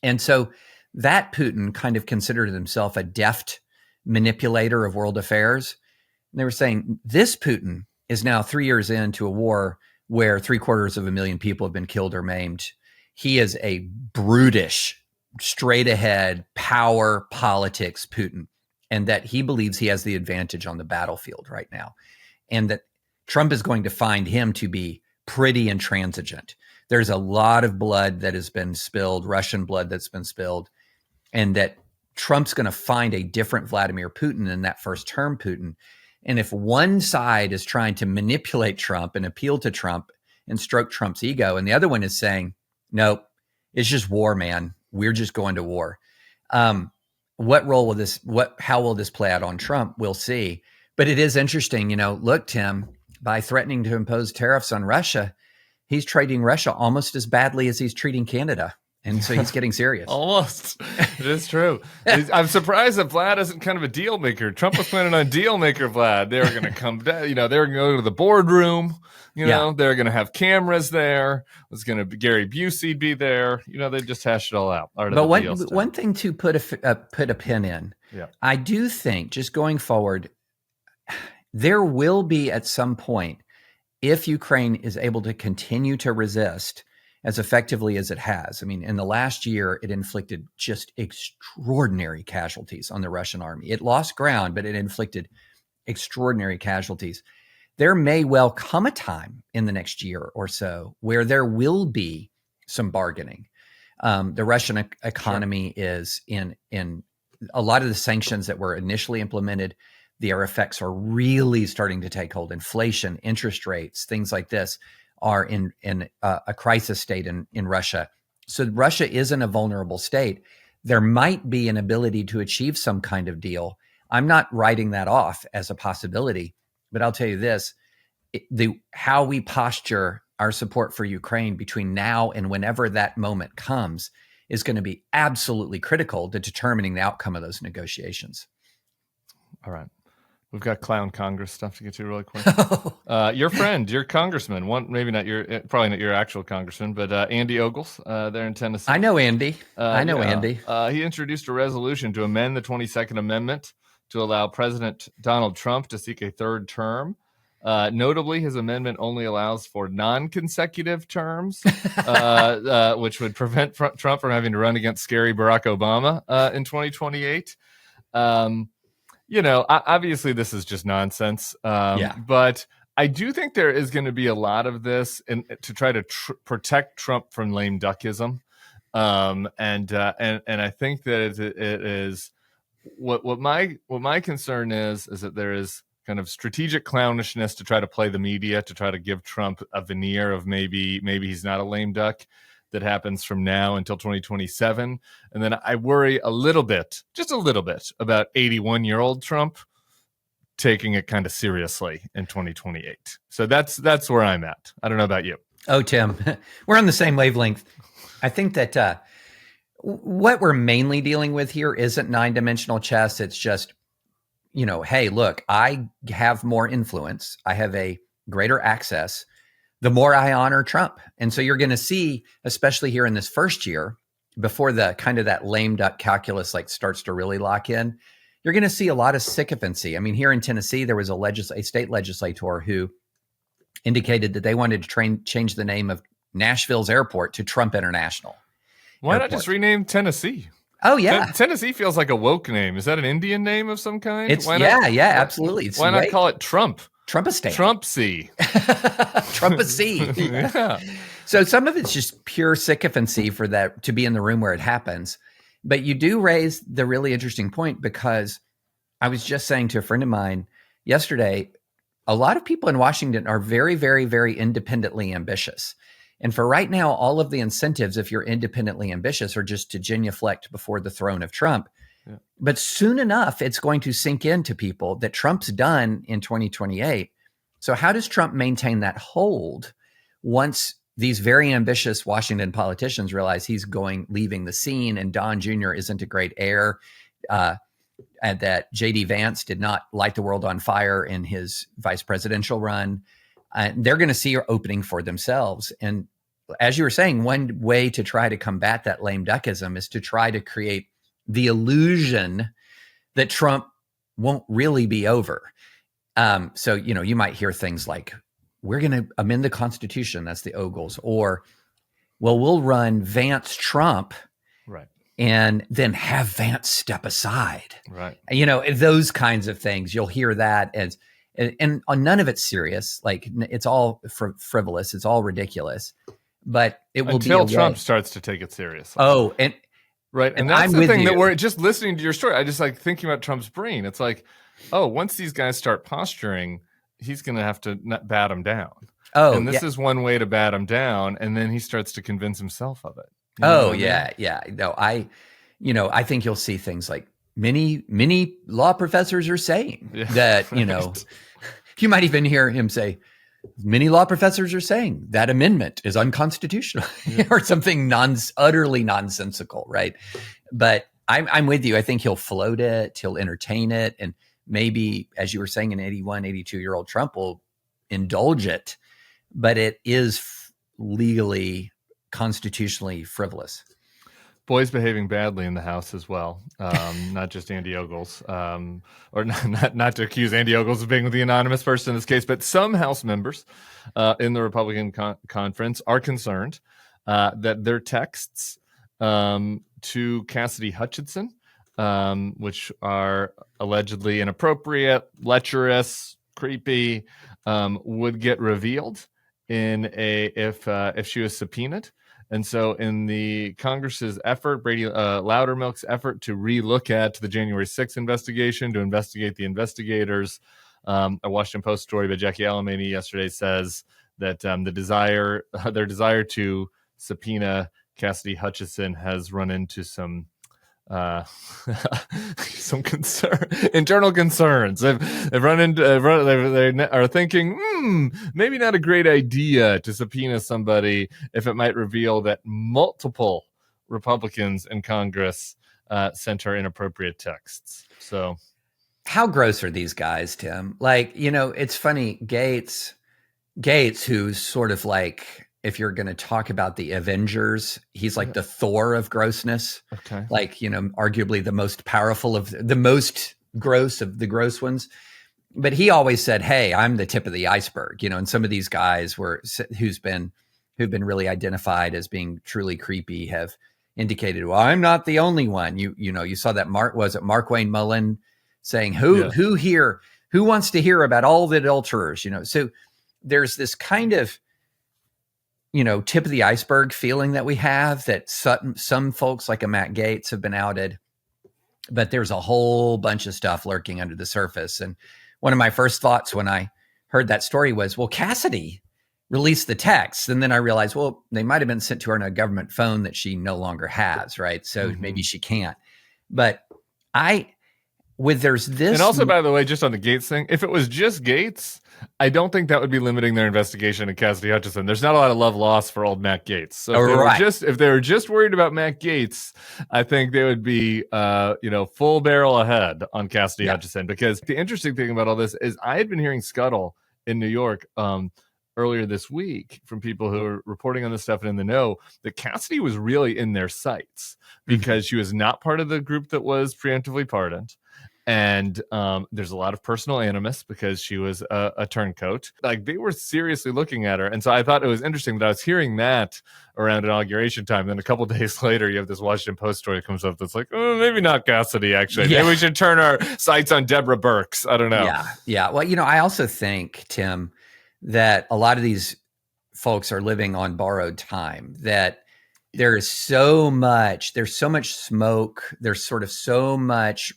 And so that Putin kind of considered himself a deft manipulator of world affairs. And they were saying this Putin is now 3 years into a war where 750,000 people have been killed or maimed. He is a brutish, straight ahead power politics Putin, and that he believes he has the advantage on the battlefield right now. And that Trump is going to find him to be pretty intransigent. There's a lot of blood that has been spilled, Russian blood that's been spilled, and that Trump's going to find a different Vladimir Putin than that first term Putin. And if one side is trying to manipulate Trump and appeal to Trump and stroke Trump's ego, and the other one is saying, nope, it's just war, man. We're just going to war. How will this play out on Trump? We'll see. But it is interesting, look, Tim, by threatening to impose tariffs on Russia, he's treating Russia almost as badly as he's treating Canada. And so he's getting serious.
Almost. It is true. I'm surprised that Vlad isn't kind of a deal maker. Trump was planning on deal maker Vlad. They were going to come down, they were going to go to the boardroom. They're going to have cameras there. It's going to be Gary Busey be there. They just hashed it all out.
But one thing to put a pin in,
yeah.
I do think just going forward, there will be at some point, if Ukraine is able to continue to resist as effectively as it has. I mean, in the last year, it inflicted just extraordinary casualties on the Russian army. It lost ground, but it inflicted extraordinary casualties. There may well come a time in the next year or so where there will be some bargaining. The Russian economy is in a lot of the sanctions that were initially implemented. Their effects are really starting to take hold. Inflation, interest rates, things like this are in a crisis state in Russia. So Russia isn't a vulnerable state. There might be an ability to achieve some kind of deal. I'm not writing that off as a possibility, but I'll tell you this, how we posture our support for Ukraine between now and whenever that moment comes is going to be absolutely critical to determining the outcome of those negotiations.
All right. We've got clown Congress stuff to get to really quick. Your friend, your congressman, probably not your actual congressman, but Andy Ogles there in Tennessee.
I know Andy. Andy.
He introduced a resolution to amend the 22nd Amendment to allow President Donald Trump to seek a third term. Notably, his amendment only allows for non-consecutive terms, which would prevent Trump from having to run against scary Barack Obama in 2028. Obviously this is just nonsense. But I do think there is going to be a lot of this to try to protect Trump from lame duckism. And I think that it is what my concern is that there is kind of strategic clownishness to try to play the media, to try to give Trump a veneer of maybe he's not a lame duck, that happens from now until 2027. And then I worry a little bit, just a little bit, about 81-year-old Trump taking it kind of seriously in 2028. So that's where I'm at. I don't know about you.
Oh, Tim, we're on the same wavelength. I think that what we're mainly dealing with here isn't 9-dimensional chess. It's just, hey, look, I have more influence. I have a greater access. The more I honor Trump. And so you're going to see, especially here in this first year, before the kind of that lame duck calculus starts to really lock in, you're going to see a lot of sycophancy. I mean, here in Tennessee, there was a state legislator who indicated that they wanted to change the name of Nashville's airport to Trump International.
Why not just rename Tennessee?
Oh, yeah.
Tennessee feels like a woke name. Is that an Indian name of some kind?
Absolutely.
Why not call it Trump?
Trumpistan.
Trumpsy.
Trumpasy.
Yeah.
So some of it's just pure sycophancy for that to be in the room where it happens. But you do raise the really interesting point, because I was just saying to a friend of mine yesterday, a lot of people in Washington are very, very, very independently ambitious. And for right now, all of the incentives, if you're independently ambitious, are just to genuflect before the throne of Trump. Yeah. But soon enough, it's going to sink into people that Trump's done in 2028. So how does Trump maintain that hold once these very ambitious Washington politicians realize he's leaving the scene, and Don Jr. isn't a great heir, and that J.D. Vance did not light the world on fire in his vice presidential run? They're going to see an opening for themselves. And as you were saying, one way to try to combat that lame duckism is to try to create the illusion that Trump won't really be over. So, you might hear things like, we're going to amend the Constitution. That's the Ogles. Or, well, we'll run Vance Trump.
Right.
And then have Vance step aside.
Right.
Those kinds of things. You'll hear that and none of it's serious. It's all frivolous. It's all ridiculous. But it will
until
be
Trump starts to take it seriously.
Oh,
right. And that's the thing that we're just listening to your story. I just thinking about Trump's brain. It's like, oh, once these guys start posturing, he's going to have to bat them down. Oh, and this is one way to bat him down. And then he starts to convince himself of it.
Yeah. No, I think you'll see things like many law professors are saying that, right. You might even hear him say, many law professors are saying that amendment is unconstitutional or something utterly nonsensical, right? But I'm with you. I think he'll float it, he'll entertain it, and maybe, as you were saying, an 81, 82-year-old Trump will indulge it, but it is legally, constitutionally frivolous.
Boys behaving badly in the House as well, not just Andy Ogles, or not to accuse Andy Ogles of being the anonymous person in this case, but some House members in the Republican conference are concerned that their texts to Cassidy Hutchinson, which are allegedly inappropriate, lecherous, creepy, would get revealed if she was subpoenaed. And so in the Congress's effort, Brady Loudermilk's effort to relook at the January 6th investigation, to investigate the investigators, a Washington Post story by Jackie Alamany yesterday says that their desire to subpoena Cassidy Hutchinson has run into some internal concerns. They are thinking, maybe not a great idea to subpoena somebody if it might reveal that multiple Republicans in Congress sent her inappropriate texts. So,
how gross are these guys, Tim? It's funny. Gates, who's sort of like, if you're going to talk about the Avengers, he's like the Thor of grossness. Okay. Arguably the most powerful of the most gross of the gross ones. But he always said, hey, I'm the tip of the iceberg, and some of these guys who've been really identified as being truly creepy have indicated, well, I'm not the only one. You saw that Mark Wayne Mullen saying, who wants to hear about all the adulterers, So there's this kind of, tip of the iceberg feeling that we have, that some folks like a Matt Gaetz have been outed, but there's a whole bunch of stuff lurking under the surface. And one of my first thoughts when I heard that story was, well, Cassidy released the text. And then I realized, well, they might have been sent to her on a government phone that she no longer has, right? So maybe she can't. But there's this.
And also, by the way, just on the Gates thing, if it was just Gates, I don't think that would be limiting their investigation of Cassidy Hutchinson. There's not a lot of love lost for old Matt Gates. So if they were just worried about Matt Gates, I think they would be, full barrel ahead on Cassidy Hutchinson. Because the interesting thing about all this is I had been hearing scuttle in New York earlier this week from people who are reporting on this stuff and in the know that Cassidy was really in their sights because she was not part of the group that was preemptively pardoned. And there's a lot of personal animus because she was a turncoat. Like, they were seriously looking at her. And so I thought it was interesting that I was hearing that around inauguration time. Then a couple days later, you have this Washington Post story that comes up that's like, oh, maybe not Cassidy, actually. Maybe we should turn our sights on Deborah Birx. I don't know.
Yeah. Well, I also think, Tim, that a lot of these folks are living on borrowed time, that there's so much smoke. There's sort of so much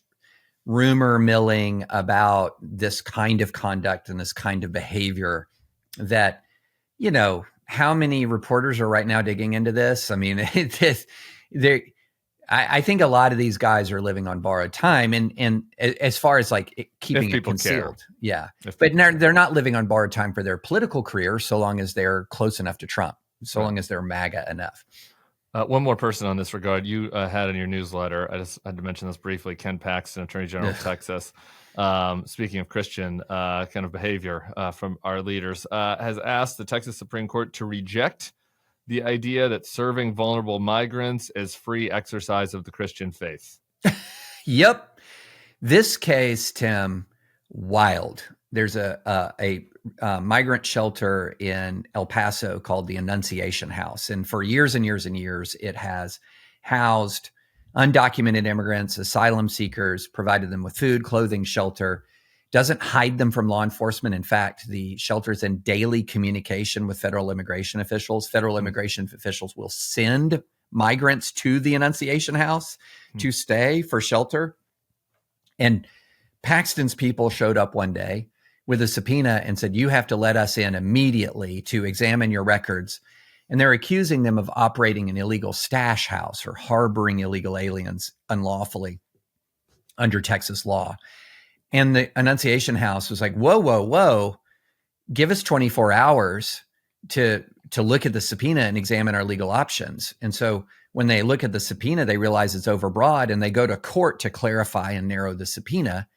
rumor milling about this kind of conduct and this kind of behavior that, how many reporters are right now digging into this? I mean, I think a lot of these guys are living on borrowed time, and as far as like keeping it concealed, but they're not living on borrowed time for their political career, so long as they're close enough to Trump, so long as they're MAGA enough.
One more person on this regard, you had in your newsletter, I just had to mention this briefly, Ken Paxton, Attorney General of Texas, speaking of Christian kind of behavior from our leaders, has asked the Texas Supreme Court to reject the idea that serving vulnerable migrants is free exercise of the Christian faith.
Yep. This case, Tim, wild. There's a migrant shelter in El Paso called the Annunciation House. And for years and years and years, it has housed undocumented immigrants, asylum seekers, provided them with food, clothing, shelter, doesn't hide them from law enforcement. In fact, the shelter is in daily communication with federal immigration officials. Federal immigration officials will send migrants to the Annunciation House to stay for shelter. And Paxton's people showed up one day with a subpoena and said, you have to let us in immediately to examine your records. And they're accusing them of operating an illegal stash house or harboring illegal aliens unlawfully under Texas law. And the Annunciation House was like, whoa, give us 24 hours to look at the subpoena and examine our legal options. And so when they look at the subpoena, they realize it's overbroad and they go to court to clarify and narrow the subpoena.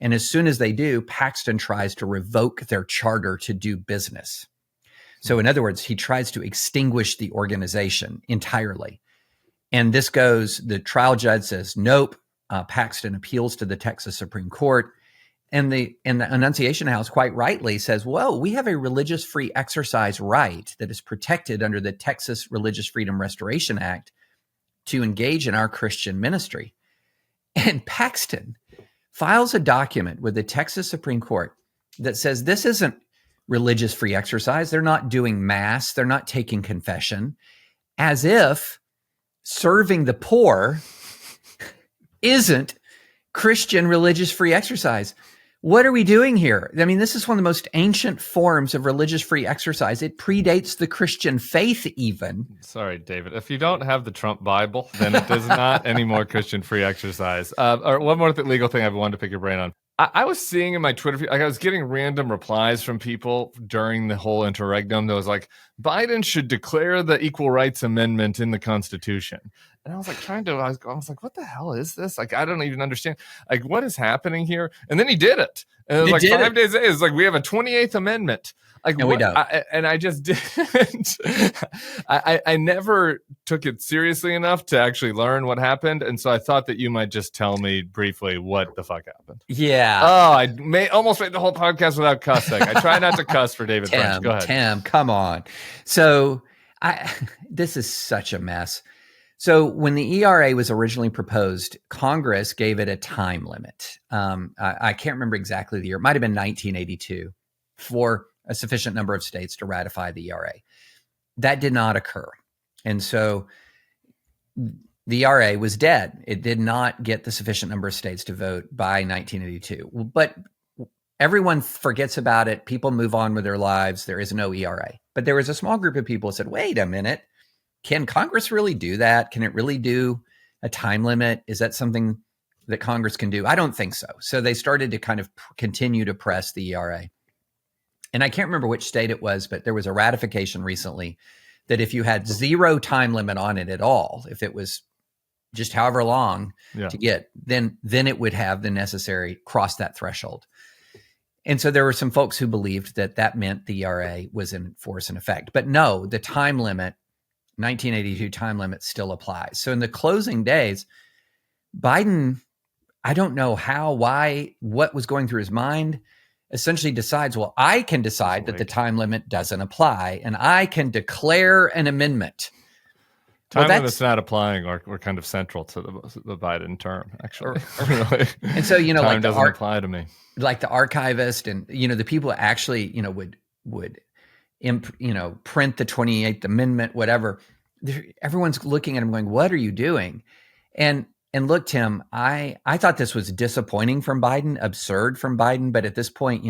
And as soon as they do, Paxton tries to revoke their charter to do business. So in other words, he tries to extinguish the organization entirely. And this goes, the trial judge says, nope. Paxton appeals to the Texas Supreme Court. And the Annunciation House quite rightly says, whoa, we have a religious free exercise right that is protected under the Texas Religious Freedom Restoration Act to engage in our Christian ministry. And Paxton files a document with the Texas Supreme Court that says this isn't religious free exercise. They're not doing mass. They're not taking confession, as if serving the poor isn't Christian religious free exercise. What are we doing here? I mean, this is one of the most ancient forms of religious free exercise. It predates the Christian faith even.
Sorry, David. If you don't have the Trump Bible, then it is not any more Christian free exercise. Or one more legal thing I wanted to pick your brain on. I was seeing in my Twitter feed, I was getting random replies from people during the whole interregnum that was like, Biden should declare the Equal Rights Amendment in the Constitution. And I was like, I was like, what the hell is this? Like, I don't even understand. Like, what is happening here? And then he did it. And it was like 5 days later, it's like, we have a 28th Amendment. Like,
no, we don't.
I just didn't. I never took it seriously enough to actually learn what happened. And so I thought that you might just tell me briefly what the fuck happened.
Yeah.
Oh, I almost made the whole podcast without cussing. I try not to cuss for David French. Go ahead.
Tim, come on. So this is such a mess. So when the ERA was originally proposed, Congress gave it a time limit. I can't remember exactly the year. It might have been 1982 for a sufficient number of states to ratify the ERA. That did not occur. And so the ERA was dead. It did not get the sufficient number of states to vote by 1982. But everyone forgets about it. People move on with their lives. There is no ERA. But there was a small group of people who said, wait a minute, can Congress really do that? Can it really do a time limit? Is that something that Congress can do? I don't think so. So they started to kind of continue to press the ERA. And I can't remember which state it was, but there was a ratification recently that if you had zero time limit on it at all, if it was just however long to get, then it would have the necessary cross that threshold. And so there were some folks who believed that that meant the ERA was in force and effect. But no, the time limit, 1982 time limit still applies. So in the closing days, Biden, I don't know how, why, what was going through his mind, essentially decides, well, I can decide that the time limit doesn't apply and I can declare an amendment.
Time limits not applying were kind of central to the Biden term, actually. Really.
And so,
time like doesn't apply to me.
Like the archivist and, the people actually, would print the 28th Amendment, whatever. Everyone's looking at him going, what are you doing? And look, Tim, I thought this was disappointing from Biden, absurd from Biden. But at this point,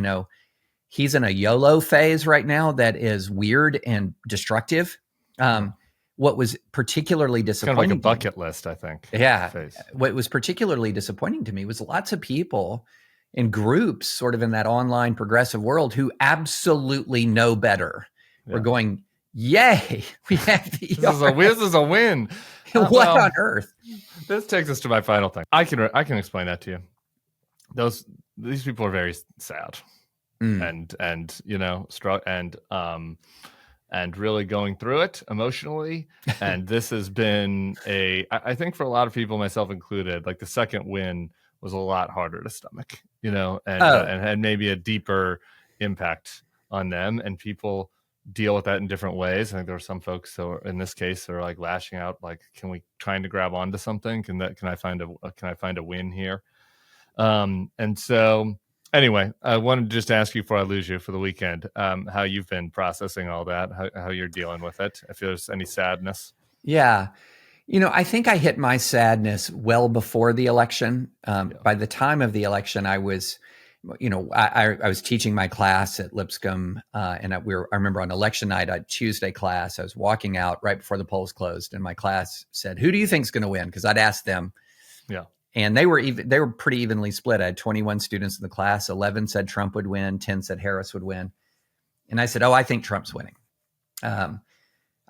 he's in a YOLO phase right now that is weird and destructive. What was particularly disappointing,
kind of like a bucket list, I think.
Yeah. What was particularly disappointing to me was lots of people in groups sort of in that online progressive world who absolutely know better. We're going, yay, we have the
this is a win.
What on earth?
This takes us to my final thing. I can explain that to you. These people are very sad and really going through it emotionally. And this has been I think for a lot of people, myself included, like the second win was a lot harder to stomach, and had maybe a deeper impact on them, and people deal with that in different ways. I think there are some folks who are, in this case, are like lashing out, like, can we trying to grab onto something? Can I find a win here? And so anyway, I wanted to just ask you before I lose you for the weekend, how you've been processing all that, how you're dealing with it, if there's any sadness.
Yeah. I think I hit my sadness well before the election. By the time of the election, I was, I was teaching my class at Lipscomb, and I remember on election night, I Tuesday class, I was walking out right before the polls closed, and my class said, "Who do you think's going to win?" Because I'd asked them. Yeah. And they were pretty evenly split. I had 21 students in the class. 11 said Trump would win. 10 said Harris would win. And I said, "Oh, I think Trump's winning."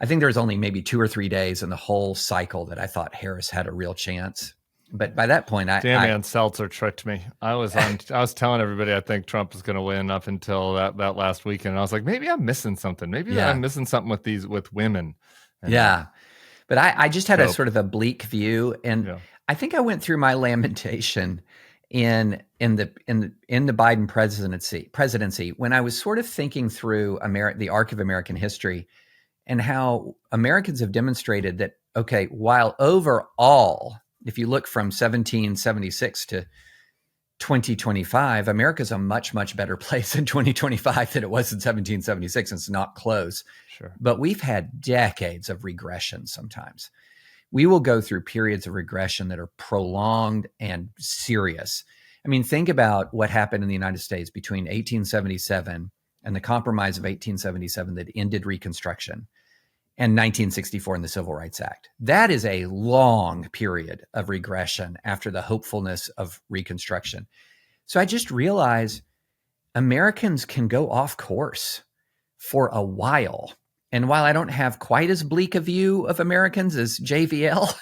I think there was only maybe 2 or 3 days in the whole cycle that I thought Harris had a real chance. But by that point,
Dan Seltzer tricked me. I was telling everybody I think Trump is going to win up until that last weekend. And I was like, maybe I'm missing something. Maybe I'm missing something with women. And
but I just had a sort of a bleak view, and I think I went through my lamentation in the Biden presidency when I was sort of thinking through the arc of American history and how Americans have demonstrated that, okay, while overall, if you look from 1776 to 2025, America's a much, much better place in 2025 than it was in 1776. It's not close.
Sure.
But we've had decades of regression sometimes. We will go through periods of regression that are prolonged and serious. I mean, think about what happened in the United States between 1877 and the Compromise of 1877 that ended Reconstruction, and 1964 in the Civil Rights Act. That is a long period of regression after the hopefulness of Reconstruction. So I just realized Americans can go off course for a while. And while I don't have quite as bleak a view of Americans as JVL,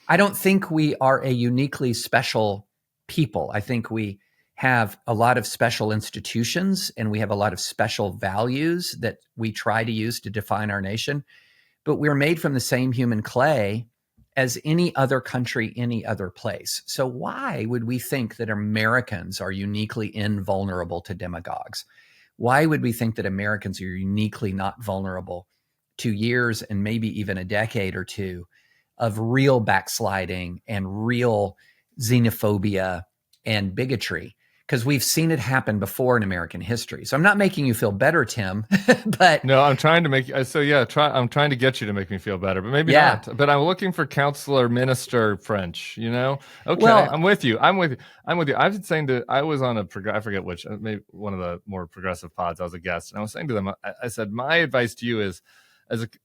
I don't think we are a uniquely special people. I think we have a lot of special institutions and we have a lot of special values that we try to use to define our nation, but we're made from the same human clay as any other country, any other place. So why would we think that Americans are uniquely invulnerable to demagogues? Why would we think that Americans are uniquely not vulnerable to years and maybe even a decade or two of real backsliding and real xenophobia and bigotry? because we've seen it happen before in American history. So I'm not making you feel better, Tim, but
no, I'm trying to make I'm trying to get you to make me feel better, but maybe
Yeah.
not. But I'm looking for counselor minister French, Okay,
Well-
I'm with you. I've been saying I was on I forget which, maybe one of the more progressive pods. I was a guest, and I was saying to them, I said, my advice to you is,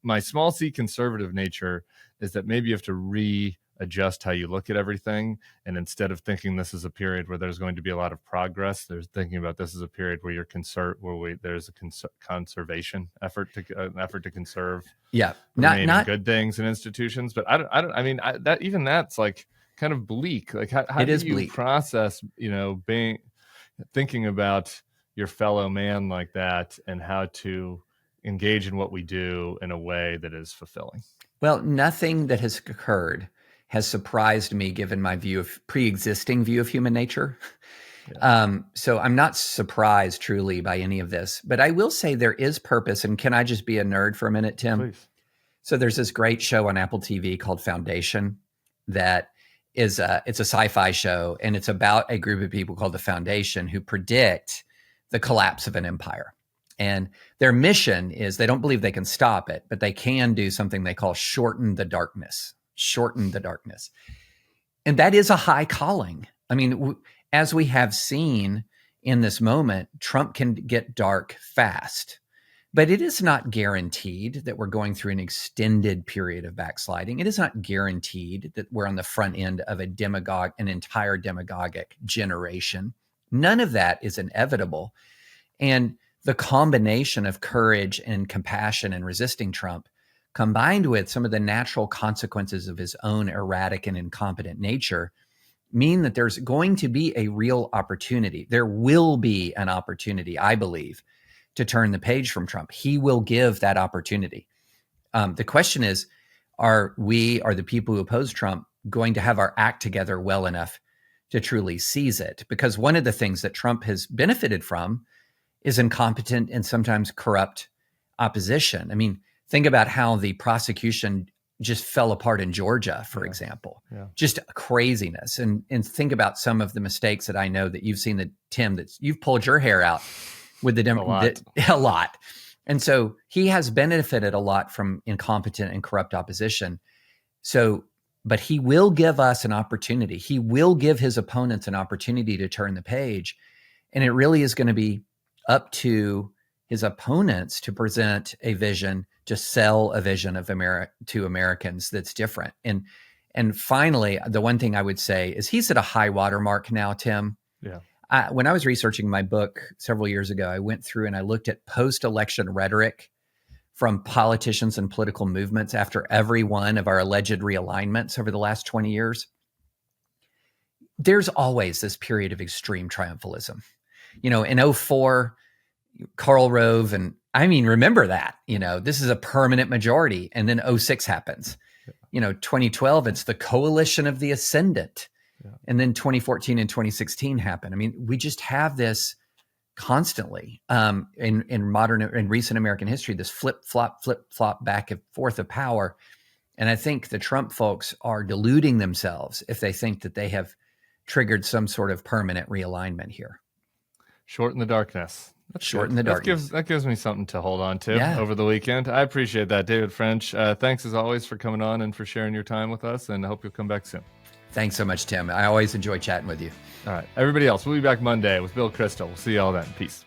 my small c conservative nature, is that maybe you have to readjust how you look at everything, and instead of thinking this is a period where there's going to be a lot of progress, there's thinking about this as a period where there's a conservation effort to conserve not good things and institutions. But that's like kind of bleak. Like how
It
do
is
you
bleak.
process thinking about your fellow man like that, and how to engage in what we do in a way that is fulfilling?
Well, nothing that has occurred has surprised me, given my pre-existing view of human nature.
Yeah.
So I'm not surprised truly by any of this, but I will say there is purpose. And can I just be a nerd for a minute, Tim?
Please.
So there's this great show on Apple TV called Foundation that is it's a sci-fi show, and it's about a group of people called the Foundation who predict the collapse of an empire. And their mission is, they don't believe they can stop it, but they can do something they call shorten the darkness. And that is a high calling. I mean, as we have seen in this moment, Trump can get dark fast, but it is not guaranteed that we're going through an extended period of backsliding. It is not guaranteed that we're on the front end of an entire demagogic generation. None of that is inevitable. And the combination of courage and compassion and resisting Trump, combined with some of the natural consequences of his own erratic and incompetent nature, mean that there's going to be a real opportunity. There will be an opportunity, I believe, to turn the page from Trump. He will give that opportunity. The question is, are the people who oppose Trump going to have our act together well enough to truly seize it? Because one of the things that Trump has benefited from is incompetent and sometimes corrupt opposition. I mean, think about how the prosecution just fell apart in Georgia, for example.
Yeah.
Just craziness. And think about some of the mistakes that I know that you've seen, that Tim, that you've pulled your hair out with a lot. And so he has benefited a lot from incompetent and corrupt opposition. But he will give us an opportunity. He will give his opponents an opportunity to turn the page. And it really is going to be up to his opponents to present a vision, to sell a vision of to Americans that's different. And finally, the one thing I would say is he's at a high watermark now, Tim.
Yeah.
When I was researching my book several years ago, I went through and I looked at post-election rhetoric from politicians and political movements after every one of our alleged realignments over the last 20 years. There's always this period of extreme triumphalism. In 2004, Karl Rove, and I mean, remember that, this is a permanent majority. And then 2006 happens. 2012, it's the coalition of the ascendant. Yeah. And then 2014 and 2016 happen. I mean, we just have this constantly in recent American history, this flip flop back and forth of power. And I think the Trump folks are deluding themselves if they think that they have triggered some sort of permanent realignment here.
Shorten the darkness.
Shorten the darkness.
That gives me something to hold on to over the weekend. I appreciate that, David French. Thanks as always for coming on and for sharing your time with us, and I hope you'll come back soon.
Thanks so much, Tim. I always enjoy chatting with you.
All right. Everybody else, we'll be back Monday with Bill Crystal. We'll see you all then. Peace.